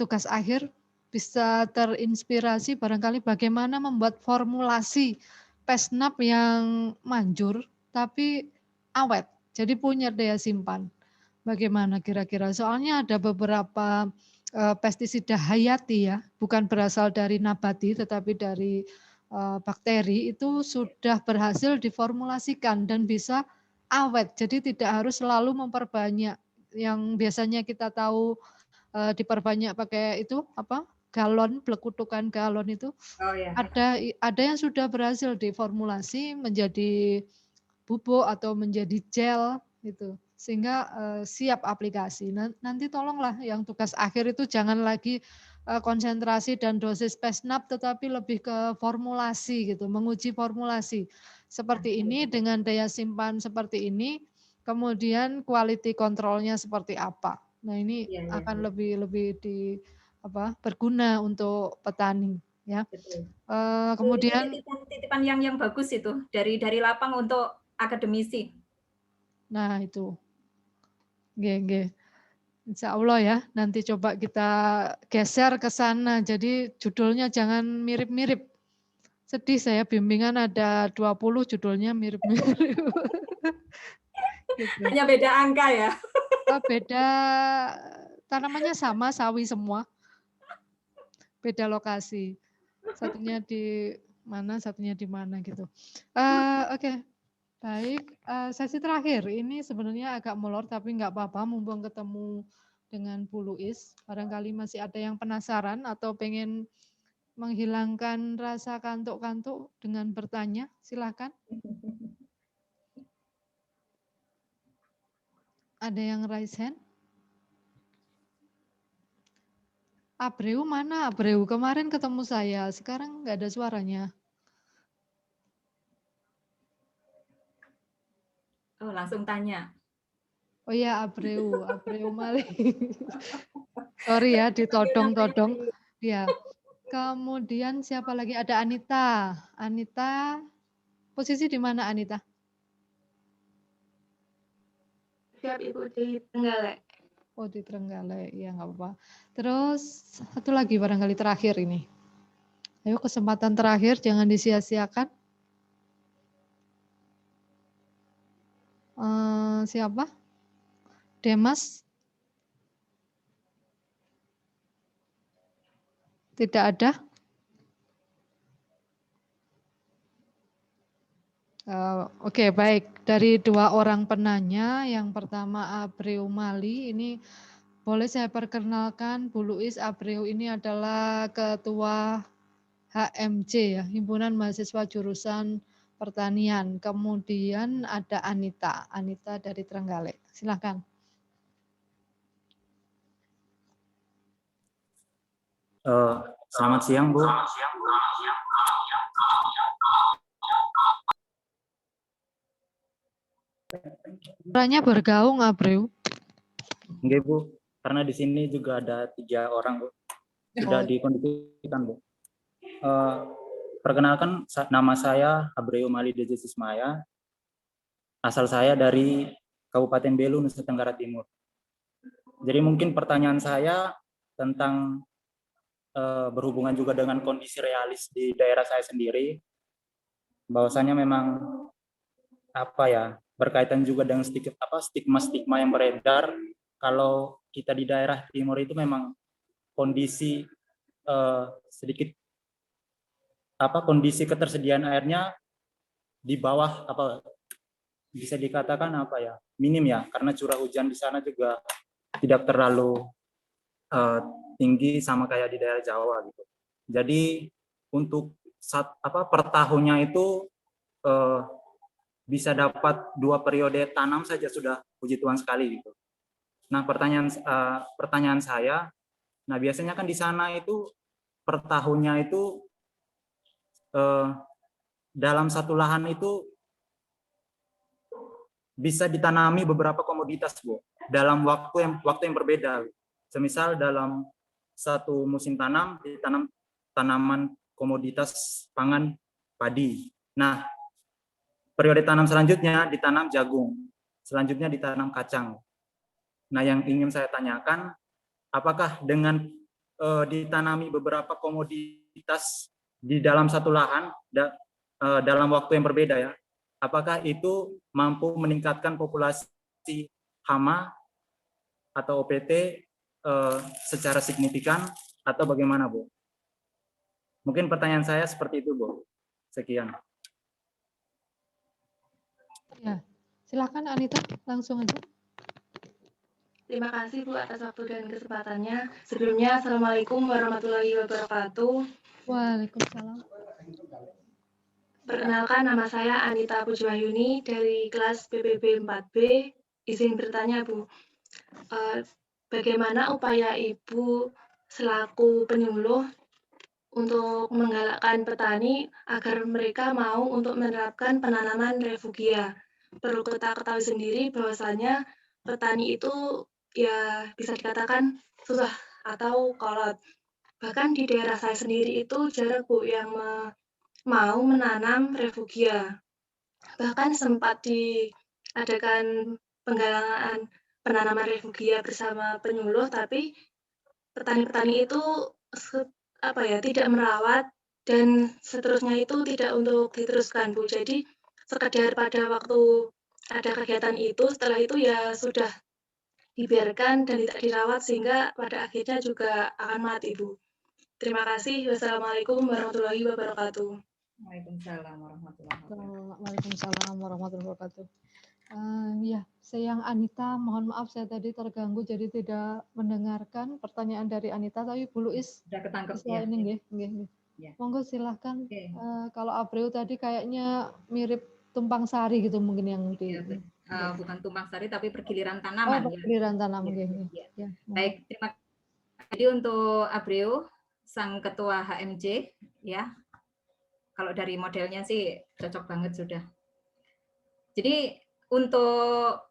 B: tugas akhir bisa terinspirasi barangkali bagaimana membuat formulasi pesnap yang manjur tapi awet, jadi punya daya simpan. Bagaimana kira-kira? Soalnya ada beberapa pestisida hayati ya, bukan berasal dari nabati tetapi dari bakteri itu sudah berhasil diformulasikan dan bisa awet. Jadi tidak harus selalu memperbanyak. Yang biasanya kita tahu diperbanyak pakai itu apa? Galon, belekutukan galon itu.
A: Oh, ya.
B: Ada yang sudah berhasil diformulasi menjadi bubuk atau menjadi gel gitu. Sehingga siap aplikasi. Nanti tolonglah yang tugas akhir itu jangan lagi konsentrasi dan dosis pesnap tetapi lebih ke formulasi gitu, menguji formulasi. Seperti ini dengan daya simpan seperti ini, kemudian quality control-nya seperti apa. Nah, ini akan lebih berguna untuk petani ya.
A: Betul.
B: Kemudian
A: titipan yang bagus itu dari lapang untuk akademisi.
B: Nah, itu. Nggih. Insya Allah ya, nanti coba kita geser ke sana. Jadi judulnya jangan mirip-mirip. Sedih saya, bimbingan ada 20 judulnya mirip-mirip. Gitu.
A: Hanya beda angka ya?
B: Beda, tanamannya sama, sawi semua. Beda lokasi. Satunya di mana, satunya di mana gitu. Oke. Baik, sesi terakhir ini sebenarnya agak molor tapi nggak apa-apa mumpung ketemu dengan Bu Luis. Barangkali masih ada yang penasaran atau pengen menghilangkan rasa kantuk-kantuk dengan bertanya, silakan. Ada yang raise hand? Abreu mana? Abreu kemarin ketemu saya, sekarang nggak ada suaranya.
A: Oh, langsung tanya.
B: Oh ya, Abreu Mali. Sorry ya, ditodong-todong. Ya. Kemudian siapa lagi? Ada Anita. Anita, posisi di mana Anita?
L: Siap Ibu, di Trenggalek.
B: Oh, di Trenggalek. Ya, nggak apa-apa. Terus satu lagi barangkali terakhir ini. Ayo kesempatan terakhir, jangan disia-siakan. Siapa? Demas? Tidak ada? Oke, baik. Dari dua orang penanya, yang pertama Abreu Mali, ini boleh saya perkenalkan Bu Luis. Abreu ini adalah Ketua HMJ ya, Himpunan Mahasiswa Jurusan pertanian. Kemudian ada Anita dari Trenggalek. Silakan.
M: Selamat siang, Bu.
B: Suaranya bergaung, Abreu.
M: Enggak, Bu. Karena di sini juga ada 3 orang, Bu. Sudah dikondisikan, Bu. Perkenalkan, nama saya Abreu Mali Dejes Ismaya. Asal saya dari Kabupaten Belu, Nusa Tenggara Timur. Jadi mungkin pertanyaan saya tentang berhubungan juga dengan kondisi realis di daerah saya sendiri, bahwasanya memang berkaitan juga dengan stigma-stigma yang beredar kalau kita di daerah timur itu memang kondisi sedikit kondisi ketersediaan airnya di bawah bisa dikatakan minim ya, karena curah hujan di sana juga tidak terlalu tinggi sama kayak di daerah Jawa gitu. Jadi untuk per tahunnya itu bisa dapat 2 periode tanam saja sudah puji Tuhan sekali gitu. Nah, pertanyaan saya, nah biasanya kan di sana itu per tahunnya itu dalam satu lahan itu bisa ditanami beberapa komoditas, Bu, dalam waktu yang berbeda. Semisal dalam satu musim tanam ditanam tanaman komoditas pangan padi. Nah, periode tanam selanjutnya ditanam jagung, selanjutnya ditanam kacang. Nah, yang ingin saya tanyakan, apakah dengan ditanami beberapa komoditas di dalam satu lahan dalam waktu yang berbeda ya, apakah itu mampu meningkatkan populasi hama atau OPT secara signifikan atau bagaimana, Bu? Mungkin pertanyaan saya seperti itu, Bu. Sekian.
B: Ya, silakan Anita, langsung aja.
L: Terima kasih Bu atas waktu dan kesempatannya. Sebelumnya, Assalamualaikum warahmatullahi wabarakatuh.
B: Waalaikumsalam.
L: Perkenalkan, nama saya Anita Pujwayuni dari kelas PPB 4B. Izin bertanya, Bu. Bagaimana upaya Ibu selaku penyuluh untuk menggalakkan petani agar mereka mau untuk menerapkan penanaman refugia? Perlu kita ketahui sendiri bahwasanya petani itu ya bisa dikatakan susah atau kolot. Bahkan di daerah saya sendiri itu jarang, Bu, yang mau menanam refugia. Bahkan sempat diadakan penggalangan penanaman refugia bersama penyuluh, tapi petani-petani itu tidak merawat dan seterusnya itu tidak untuk diteruskan, Bu. Jadi sekedar pada waktu ada kegiatan itu, setelah itu ya sudah dibiarkan dan tidak dirawat sehingga pada akhirnya juga akan mati, Bu. Terima kasih. Wassalamualaikum warahmatullahi wabarakatuh.
A: Waalaikumsalam
B: warahmatullahi wabarakatuh. Ya, saya Anita, mohon maaf saya tadi terganggu jadi tidak mendengarkan pertanyaan dari Anita, tapi Bu Luis
A: sudah ketangkep
B: ya. Ini nggih. Ya. Monggo silahkan. Kalau Abreu tadi kayaknya mirip tumpang sari gitu mungkin yang di
A: bukan tumpang sari tapi pergiliran tanaman.
B: Pergiliran tanaman ya.
A: Baik, terima kasih. Jadi untuk Abreu, sang ketua HMJ ya. Kalau dari modelnya sih cocok banget sudah. Jadi untuk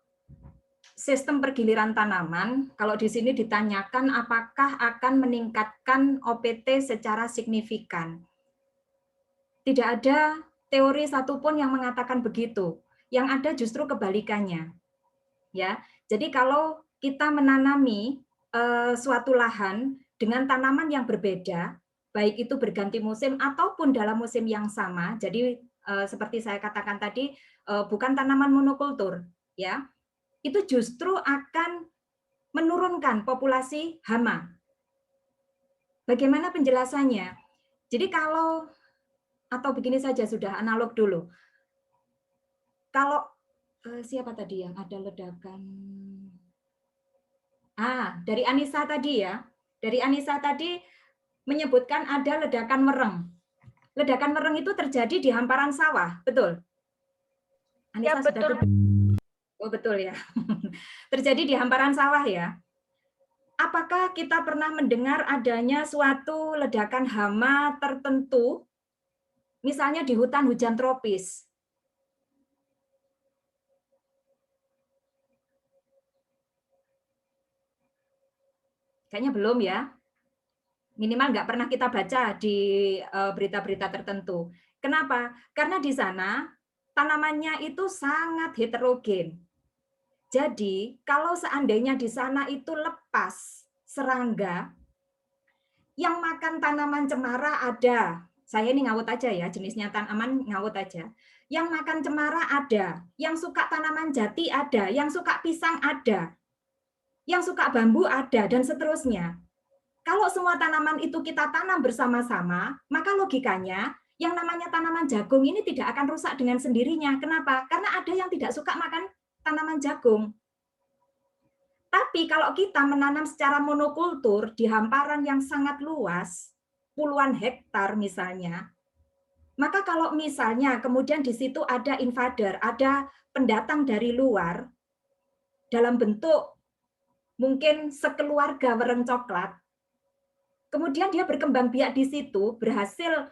A: sistem pergiliran tanaman, kalau di sini ditanyakan apakah akan meningkatkan OPT secara signifikan. Tidak ada teori satupun yang mengatakan begitu. Yang ada justru kebalikannya. Ya, jadi kalau kita menanami suatu lahan dengan tanaman yang berbeda, baik itu berganti musim ataupun dalam musim yang sama. Jadi seperti saya katakan tadi, bukan tanaman monokultur, ya. Itu justru akan menurunkan populasi hama. Bagaimana penjelasannya? Jadi atau begini saja sudah analog dulu. Kalau siapa tadi yang ada ledakan? Dari Anissa tadi ya. Dari Anissa tadi menyebutkan ada ledakan mereng. Ledakan mereng itu terjadi di hamparan sawah, betul? Anissa
H: Ya,
A: sudah
H: betul.
A: Oh, betul ya. Terjadi di hamparan sawah ya. Apakah kita pernah mendengar adanya suatu ledakan hama tertentu, misalnya di hutan hujan tropis? Kayaknya belum ya. Minimal nggak pernah kita baca di berita-berita tertentu. Kenapa? Karena di sana tanamannya itu sangat heterogen. Jadi, kalau seandainya di sana itu lepas serangga, yang makan tanaman cemara ada. Saya ini ngawut aja ya, jenisnya tanaman ngawut aja. Yang makan cemara ada, yang suka tanaman jati ada, yang suka pisang ada, yang suka bambu ada, dan seterusnya. Kalau semua tanaman itu kita tanam bersama-sama, maka logikanya yang namanya tanaman jagung ini tidak akan rusak dengan sendirinya. Kenapa? Karena ada yang tidak suka makan tanaman jagung. Tapi kalau kita menanam secara monokultur di hamparan yang sangat luas, puluhan hektar misalnya, maka kalau misalnya kemudian di situ ada invader, ada pendatang dari luar, dalam bentuk mungkin sekeluarga wereng coklat, kemudian dia berkembang biak di situ, berhasil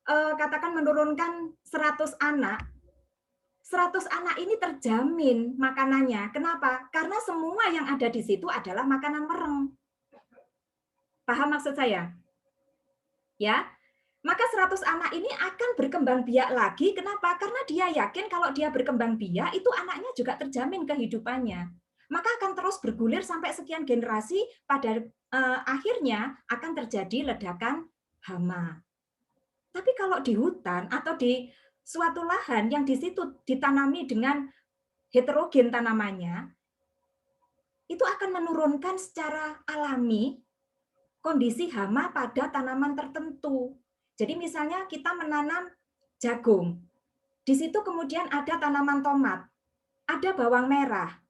A: katakan menurunkan 100 anak, 100 anak ini terjamin makanannya. Kenapa? Karena semua yang ada di situ adalah makanan mereng. Paham maksud saya? Ya. Maka 100 anak ini akan berkembang biak lagi. Kenapa? Karena dia yakin kalau dia berkembang biak, itu anaknya juga terjamin kehidupannya. Maka akan terus bergulir sampai sekian generasi, pada akhirnya akan terjadi ledakan hama. Tapi kalau di hutan atau di suatu lahan yang di situ ditanami dengan heterogen tanamannya, itu akan menurunkan secara alami kondisi hama pada tanaman tertentu. Jadi misalnya kita menanam jagung, di situ kemudian ada tanaman tomat, ada bawang merah.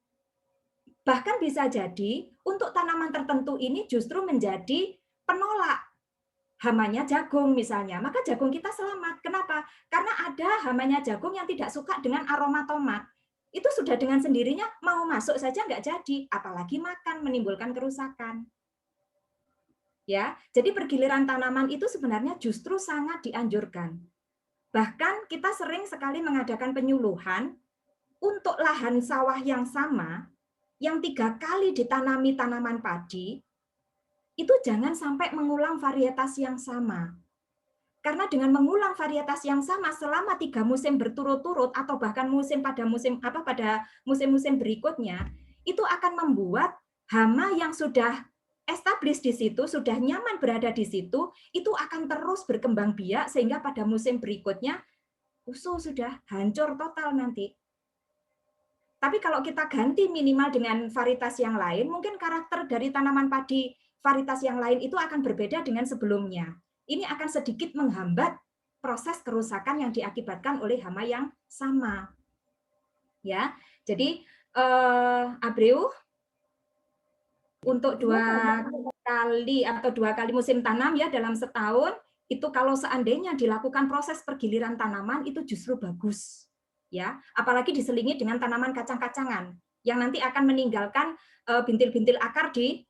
A: Bahkan bisa jadi untuk tanaman tertentu ini justru menjadi penolak hamanya jagung misalnya, maka jagung kita selamat. Kenapa? Karena ada hamanya jagung yang tidak suka dengan aroma tomat. Itu sudah dengan sendirinya mau masuk saja nggak jadi, apalagi makan, menimbulkan kerusakan. Ya, jadi pergiliran tanaman itu sebenarnya justru sangat dianjurkan. Bahkan kita sering sekali mengadakan penyuluhan untuk lahan sawah yang sama, yang 3 kali ditanami tanaman padi, itu jangan sampai mengulang varietas yang sama. Karena dengan mengulang varietas yang sama selama 3 musim berturut-turut atau bahkan pada musim-musim berikutnya, itu akan membuat hama yang sudah established di situ, sudah nyaman berada di situ, itu akan terus berkembang biak sehingga pada musim berikutnya sudah hancur total nanti. Tapi kalau kita ganti minimal dengan varietas yang lain, mungkin karakter dari tanaman padi varietas yang lain itu akan berbeda dengan sebelumnya. Ini akan sedikit menghambat proses kerusakan yang diakibatkan oleh hama yang sama. Ya, jadi Abreu untuk 2 kali atau 2 kali musim tanam ya dalam setahun, itu kalau seandainya dilakukan proses pergiliran tanaman itu justru bagus. Ya, apalagi diselingi dengan tanaman kacang-kacangan yang nanti akan meninggalkan bintil-bintil akar di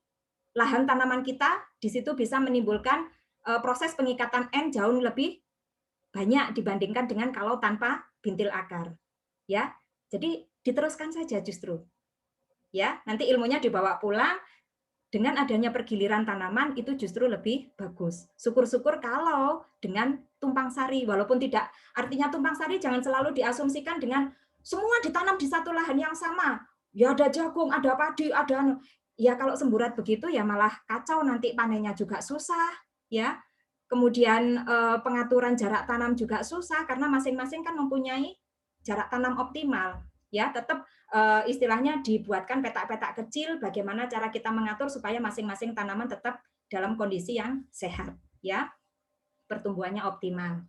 A: lahan tanaman kita, di situ bisa menimbulkan proses pengikatan N jauh lebih banyak dibandingkan dengan kalau tanpa bintil akar. Ya, jadi diteruskan saja justru. Ya, nanti ilmunya dibawa pulang, dengan adanya pergiliran tanaman itu justru lebih bagus. Syukur-syukur kalau dengan tumpang sari, walaupun tidak, artinya tumpang sari jangan selalu diasumsikan dengan semua ditanam di satu lahan yang sama. Ya ada jagung, ada padi, ada, ya kalau semburat begitu ya malah kacau, nanti panennya juga susah, ya. Kemudian pengaturan jarak tanam juga susah karena masing-masing kan mempunyai jarak tanam optimal. Ya, tetap istilahnya dibuatkan petak-petak kecil bagaimana cara kita mengatur supaya masing-masing tanaman tetap dalam kondisi yang sehat, ya. Pertumbuhannya optimal.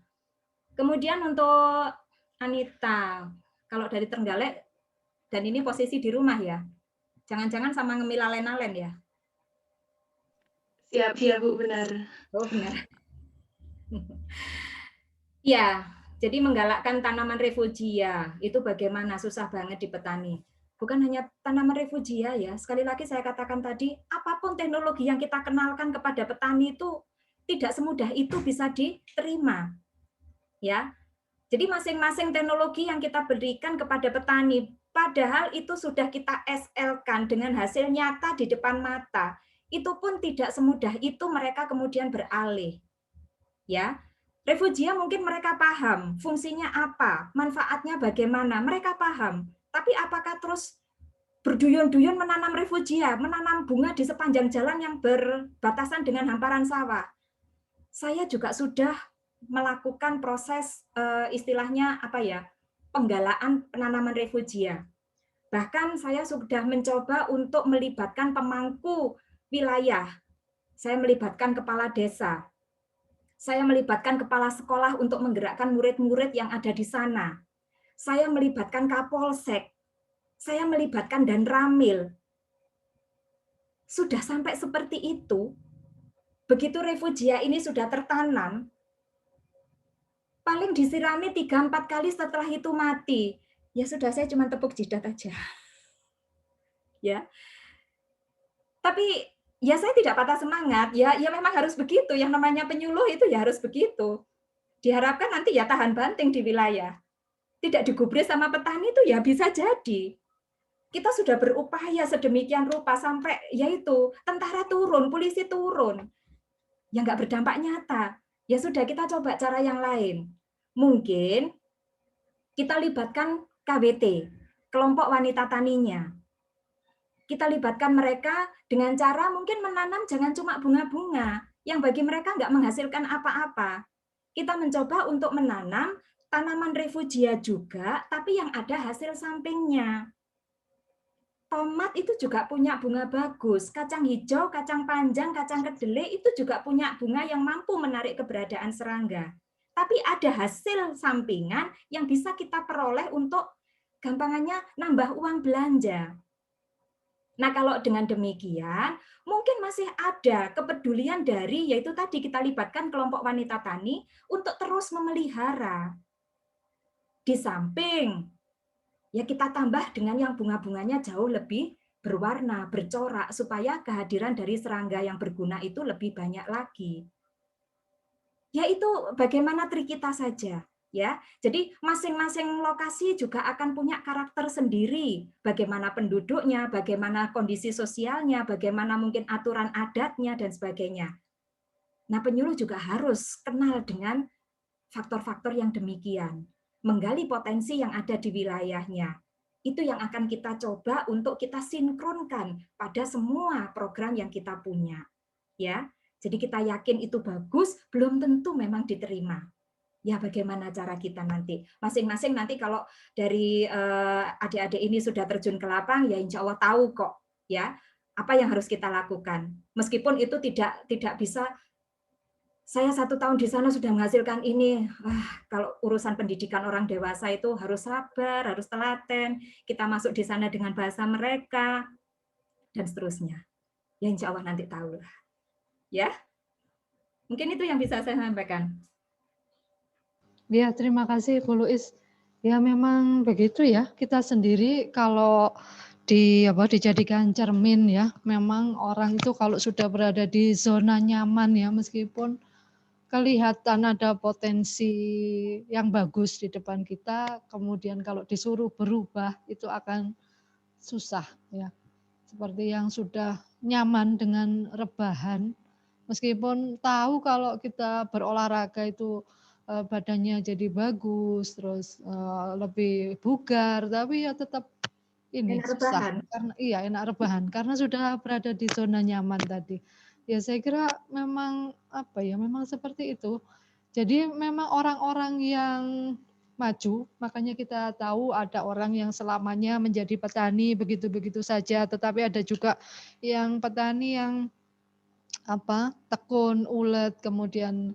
A: Kemudian untuk Anita, kalau dari Trenggalek dan ini posisi di rumah ya. Jangan-jangan sama ngemil alen-alen ya?
L: Siap, ya Bu, benar.
A: Oh, benar. Ya, jadi menggalakkan tanaman refugia itu bagaimana, susah banget di petani. Bukan hanya tanaman refugia ya, sekali lagi saya katakan tadi, apapun teknologi yang kita kenalkan kepada petani itu tidak semudah itu bisa diterima. Ya, jadi masing-masing teknologi yang kita berikan kepada petani, padahal itu sudah kita SL-kan dengan hasil nyata di depan mata, itu pun tidak semudah itu mereka kemudian beralih. Ya, refugia mungkin mereka paham fungsinya apa, manfaatnya bagaimana, mereka paham. Tapi apakah terus berduyun-duyun menanam refugia, menanam bunga di sepanjang jalan yang berbatasan dengan hamparan sawah? Saya juga sudah melakukan proses istilahnya apa ya, penggalaan penanaman refugia. Bahkan saya sudah mencoba untuk melibatkan pemangku wilayah. Saya melibatkan kepala desa. Saya melibatkan kepala sekolah untuk menggerakkan murid-murid yang ada di sana. Saya melibatkan Kapolsek. Saya melibatkan Danramil. Sudah sampai seperti itu. Begitu refugia ini sudah tertanam, paling disirami 3-4 kali setelah itu mati. Ya sudah, saya cuma tepuk jidat aja. Ya. Tapi ya saya tidak patah semangat. Ya memang harus begitu. Yang namanya penyuluh itu ya harus begitu. Diharapkan nanti ya tahan banting di wilayah. Tidak digubris sama petani itu ya bisa jadi. Kita sudah berupaya sedemikian rupa sampai yaitu tentara turun, polisi turun. Ya nggak berdampak nyata. Ya sudah, kita coba cara yang lain. Mungkin kita libatkan KWT, kelompok wanita taninya. Kita libatkan mereka dengan cara mungkin menanam jangan cuma bunga-bunga, yang bagi mereka nggak menghasilkan apa-apa. Kita mencoba untuk menanam tanaman refugia juga, tapi yang ada hasil sampingnya. Tomat itu juga punya bunga bagus, kacang hijau, kacang panjang, kacang kedelai itu juga punya bunga yang mampu menarik keberadaan serangga. Tapi ada hasil sampingan yang bisa kita peroleh untuk gampangannya nambah uang belanja. Nah, kalau dengan demikian, mungkin masih ada kepedulian dari, yaitu tadi kita libatkan kelompok wanita tani untuk terus memelihara. Di samping, ya kita tambah dengan yang bunga-bunganya jauh lebih berwarna, bercorak, supaya kehadiran dari serangga yang berguna itu lebih banyak lagi. Ya itu bagaimana trik kita saja. Ya, jadi masing-masing lokasi juga akan punya karakter sendiri. Bagaimana penduduknya, bagaimana kondisi sosialnya, bagaimana mungkin aturan adatnya dan sebagainya. Nah, penyuluh juga harus kenal dengan faktor-faktor yang demikian, menggali potensi yang ada di wilayahnya. Itu yang akan kita coba untuk kita sinkronkan pada semua program yang kita punya. Ya, jadi kita yakin itu bagus, belum tentu memang diterima. Ya bagaimana cara kita nanti masing-masing nanti kalau dari adik-adik ini sudah terjun ke lapang ya insya Allah tahu kok ya apa yang harus kita lakukan meskipun itu tidak bisa saya 1 tahun di sana sudah menghasilkan ini. Kalau urusan pendidikan orang dewasa itu harus sabar, harus telaten, kita masuk di sana dengan bahasa mereka dan seterusnya ya insya Allah nanti tahu lah ya mungkin itu yang bisa saya sampaikan.
B: Ya, terima kasih Bu Luis. Ya memang begitu ya, kita sendiri kalau dijadikan cermin ya, memang orang itu kalau sudah berada di zona nyaman ya, meskipun kelihatan ada potensi yang bagus di depan kita, kemudian kalau disuruh berubah itu akan susah ya. Seperti yang sudah nyaman dengan rebahan, meskipun tahu kalau kita berolahraga itu badannya jadi bagus, terus lebih bugar, tapi ya tetap ini
A: enak
B: susah
A: rebahan.
B: karena enak rebahan karena sudah berada di zona nyaman tadi. Ya saya kira memang memang seperti itu. Jadi memang orang-orang yang maju, makanya kita tahu ada orang yang selamanya menjadi petani begitu-begitu saja, tetapi ada juga yang petani yang tekun, ulet, kemudian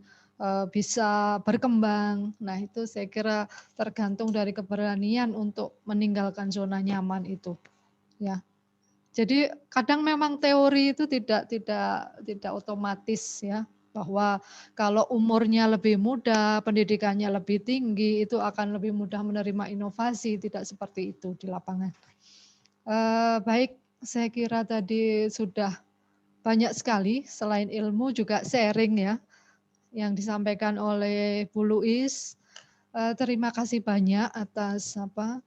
B: bisa berkembang. Nah, itu saya kira tergantung dari keberanian untuk meninggalkan zona nyaman itu. Ya. Jadi kadang memang teori itu tidak otomatis ya. bahwa kalau umurnya lebih muda, pendidikannya lebih tinggi, itu akan lebih mudah menerima inovasi, tidak seperti itu di lapangan. Baik, saya kira tadi sudah banyak sekali, selain ilmu juga sharing ya, yang disampaikan oleh Bu Luis. Terima kasih banyak atas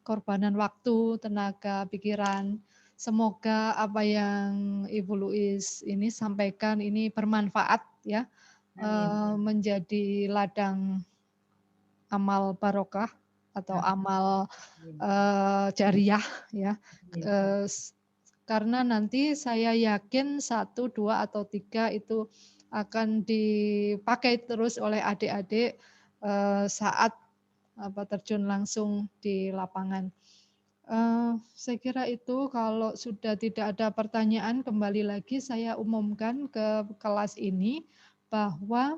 B: korbanan waktu, tenaga, pikiran. Semoga apa yang Ibu Luis ini sampaikan ini bermanfaat ya, menjadi ladang amal barokah atau amal jariah ya. Karena nanti saya yakin 1, 2 atau 3 itu akan dipakai terus oleh adik-adik saat terjun langsung di lapangan. Saya kira itu, kalau sudah tidak ada pertanyaan, kembali lagi saya umumkan ke kelas ini bahwa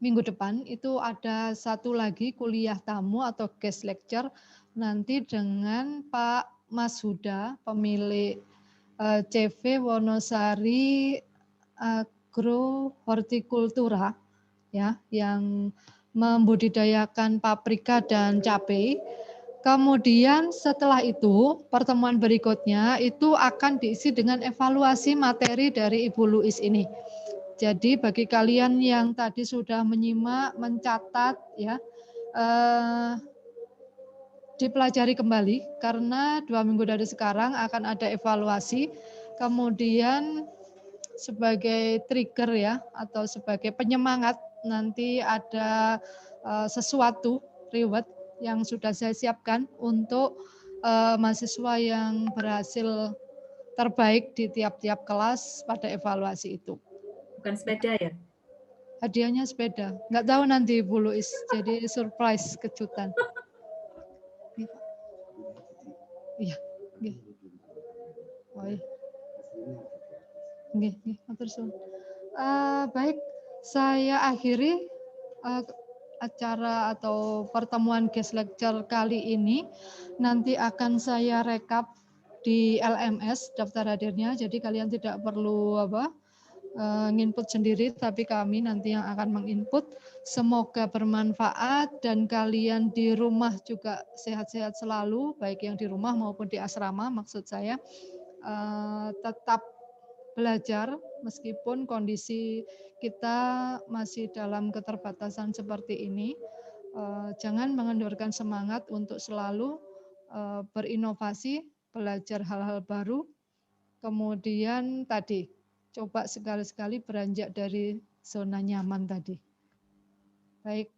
B: minggu depan itu ada satu lagi kuliah tamu atau guest lecture nanti dengan Pak Mas Huda, pemilik CV Wonosari Agro Hortikultura ya, yang membudidayakan paprika dan cabai. Kemudian setelah itu, pertemuan berikutnya itu akan diisi dengan evaluasi materi dari Ibu Luis ini. Jadi bagi kalian yang tadi sudah menyimak, mencatat ya, dipelajari kembali karena 2 minggu dari sekarang akan ada evaluasi. Kemudian sebagai trigger ya, atau sebagai penyemangat, nanti ada sesuatu reward yang sudah saya siapkan untuk mahasiswa yang berhasil terbaik di tiap-tiap kelas pada evaluasi itu.
N: Bukan sepeda ya?
B: Hadiahnya sepeda. Nggak tahu nanti Bu Luis, jadi surprise, kejutan. Iya. Oh, iya. Matur suwun. Baik, saya akhiri acara atau pertemuan guest lecture kali ini. Nanti akan saya rekap di LMS daftar hadirnya, jadi kalian tidak perlu nginput sendiri, tapi kami nanti yang akan menginput. Semoga bermanfaat dan kalian di rumah juga sehat-sehat selalu, baik yang di rumah maupun di asrama. Maksud saya tetap belajar meskipun kondisi kita masih dalam keterbatasan seperti ini. Jangan mengendurkan semangat untuk selalu berinovasi, belajar hal-hal baru. Kemudian tadi coba sekali-sekali beranjak dari zona nyaman tadi. Baik,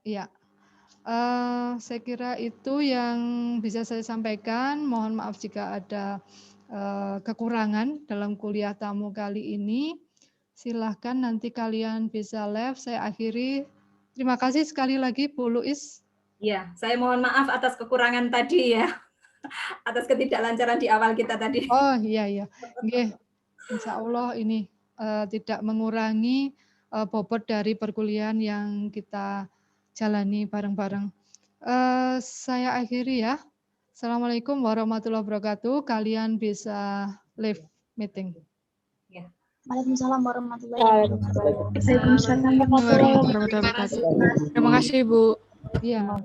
B: ya. Saya kira itu yang bisa saya sampaikan. Mohon maaf jika ada kekurangan dalam kuliah tamu kali ini. Silahkan nanti kalian bisa live. Saya akhiri. Terima kasih sekali lagi Bu Luis.
N: Iya, saya mohon maaf atas kekurangan tadi ya, atas ketidaklancaran di awal kita tadi.
B: Oh iya. Nggih. Insya Allah ini tidak mengurangi bobot dari perkuliahan yang kita jalani bareng-bareng. Saya akhiri ya. Assalamualaikum warahmatullahi wabarakatuh. Kalian bisa live meeting.
N: Ya.
E: Waalaikumsalam warahmatullahi wabarakatuh.
L: Waalaikumsalam warahmatullahi wabarakatuh. Terima kasih, Bu.
B: Iya.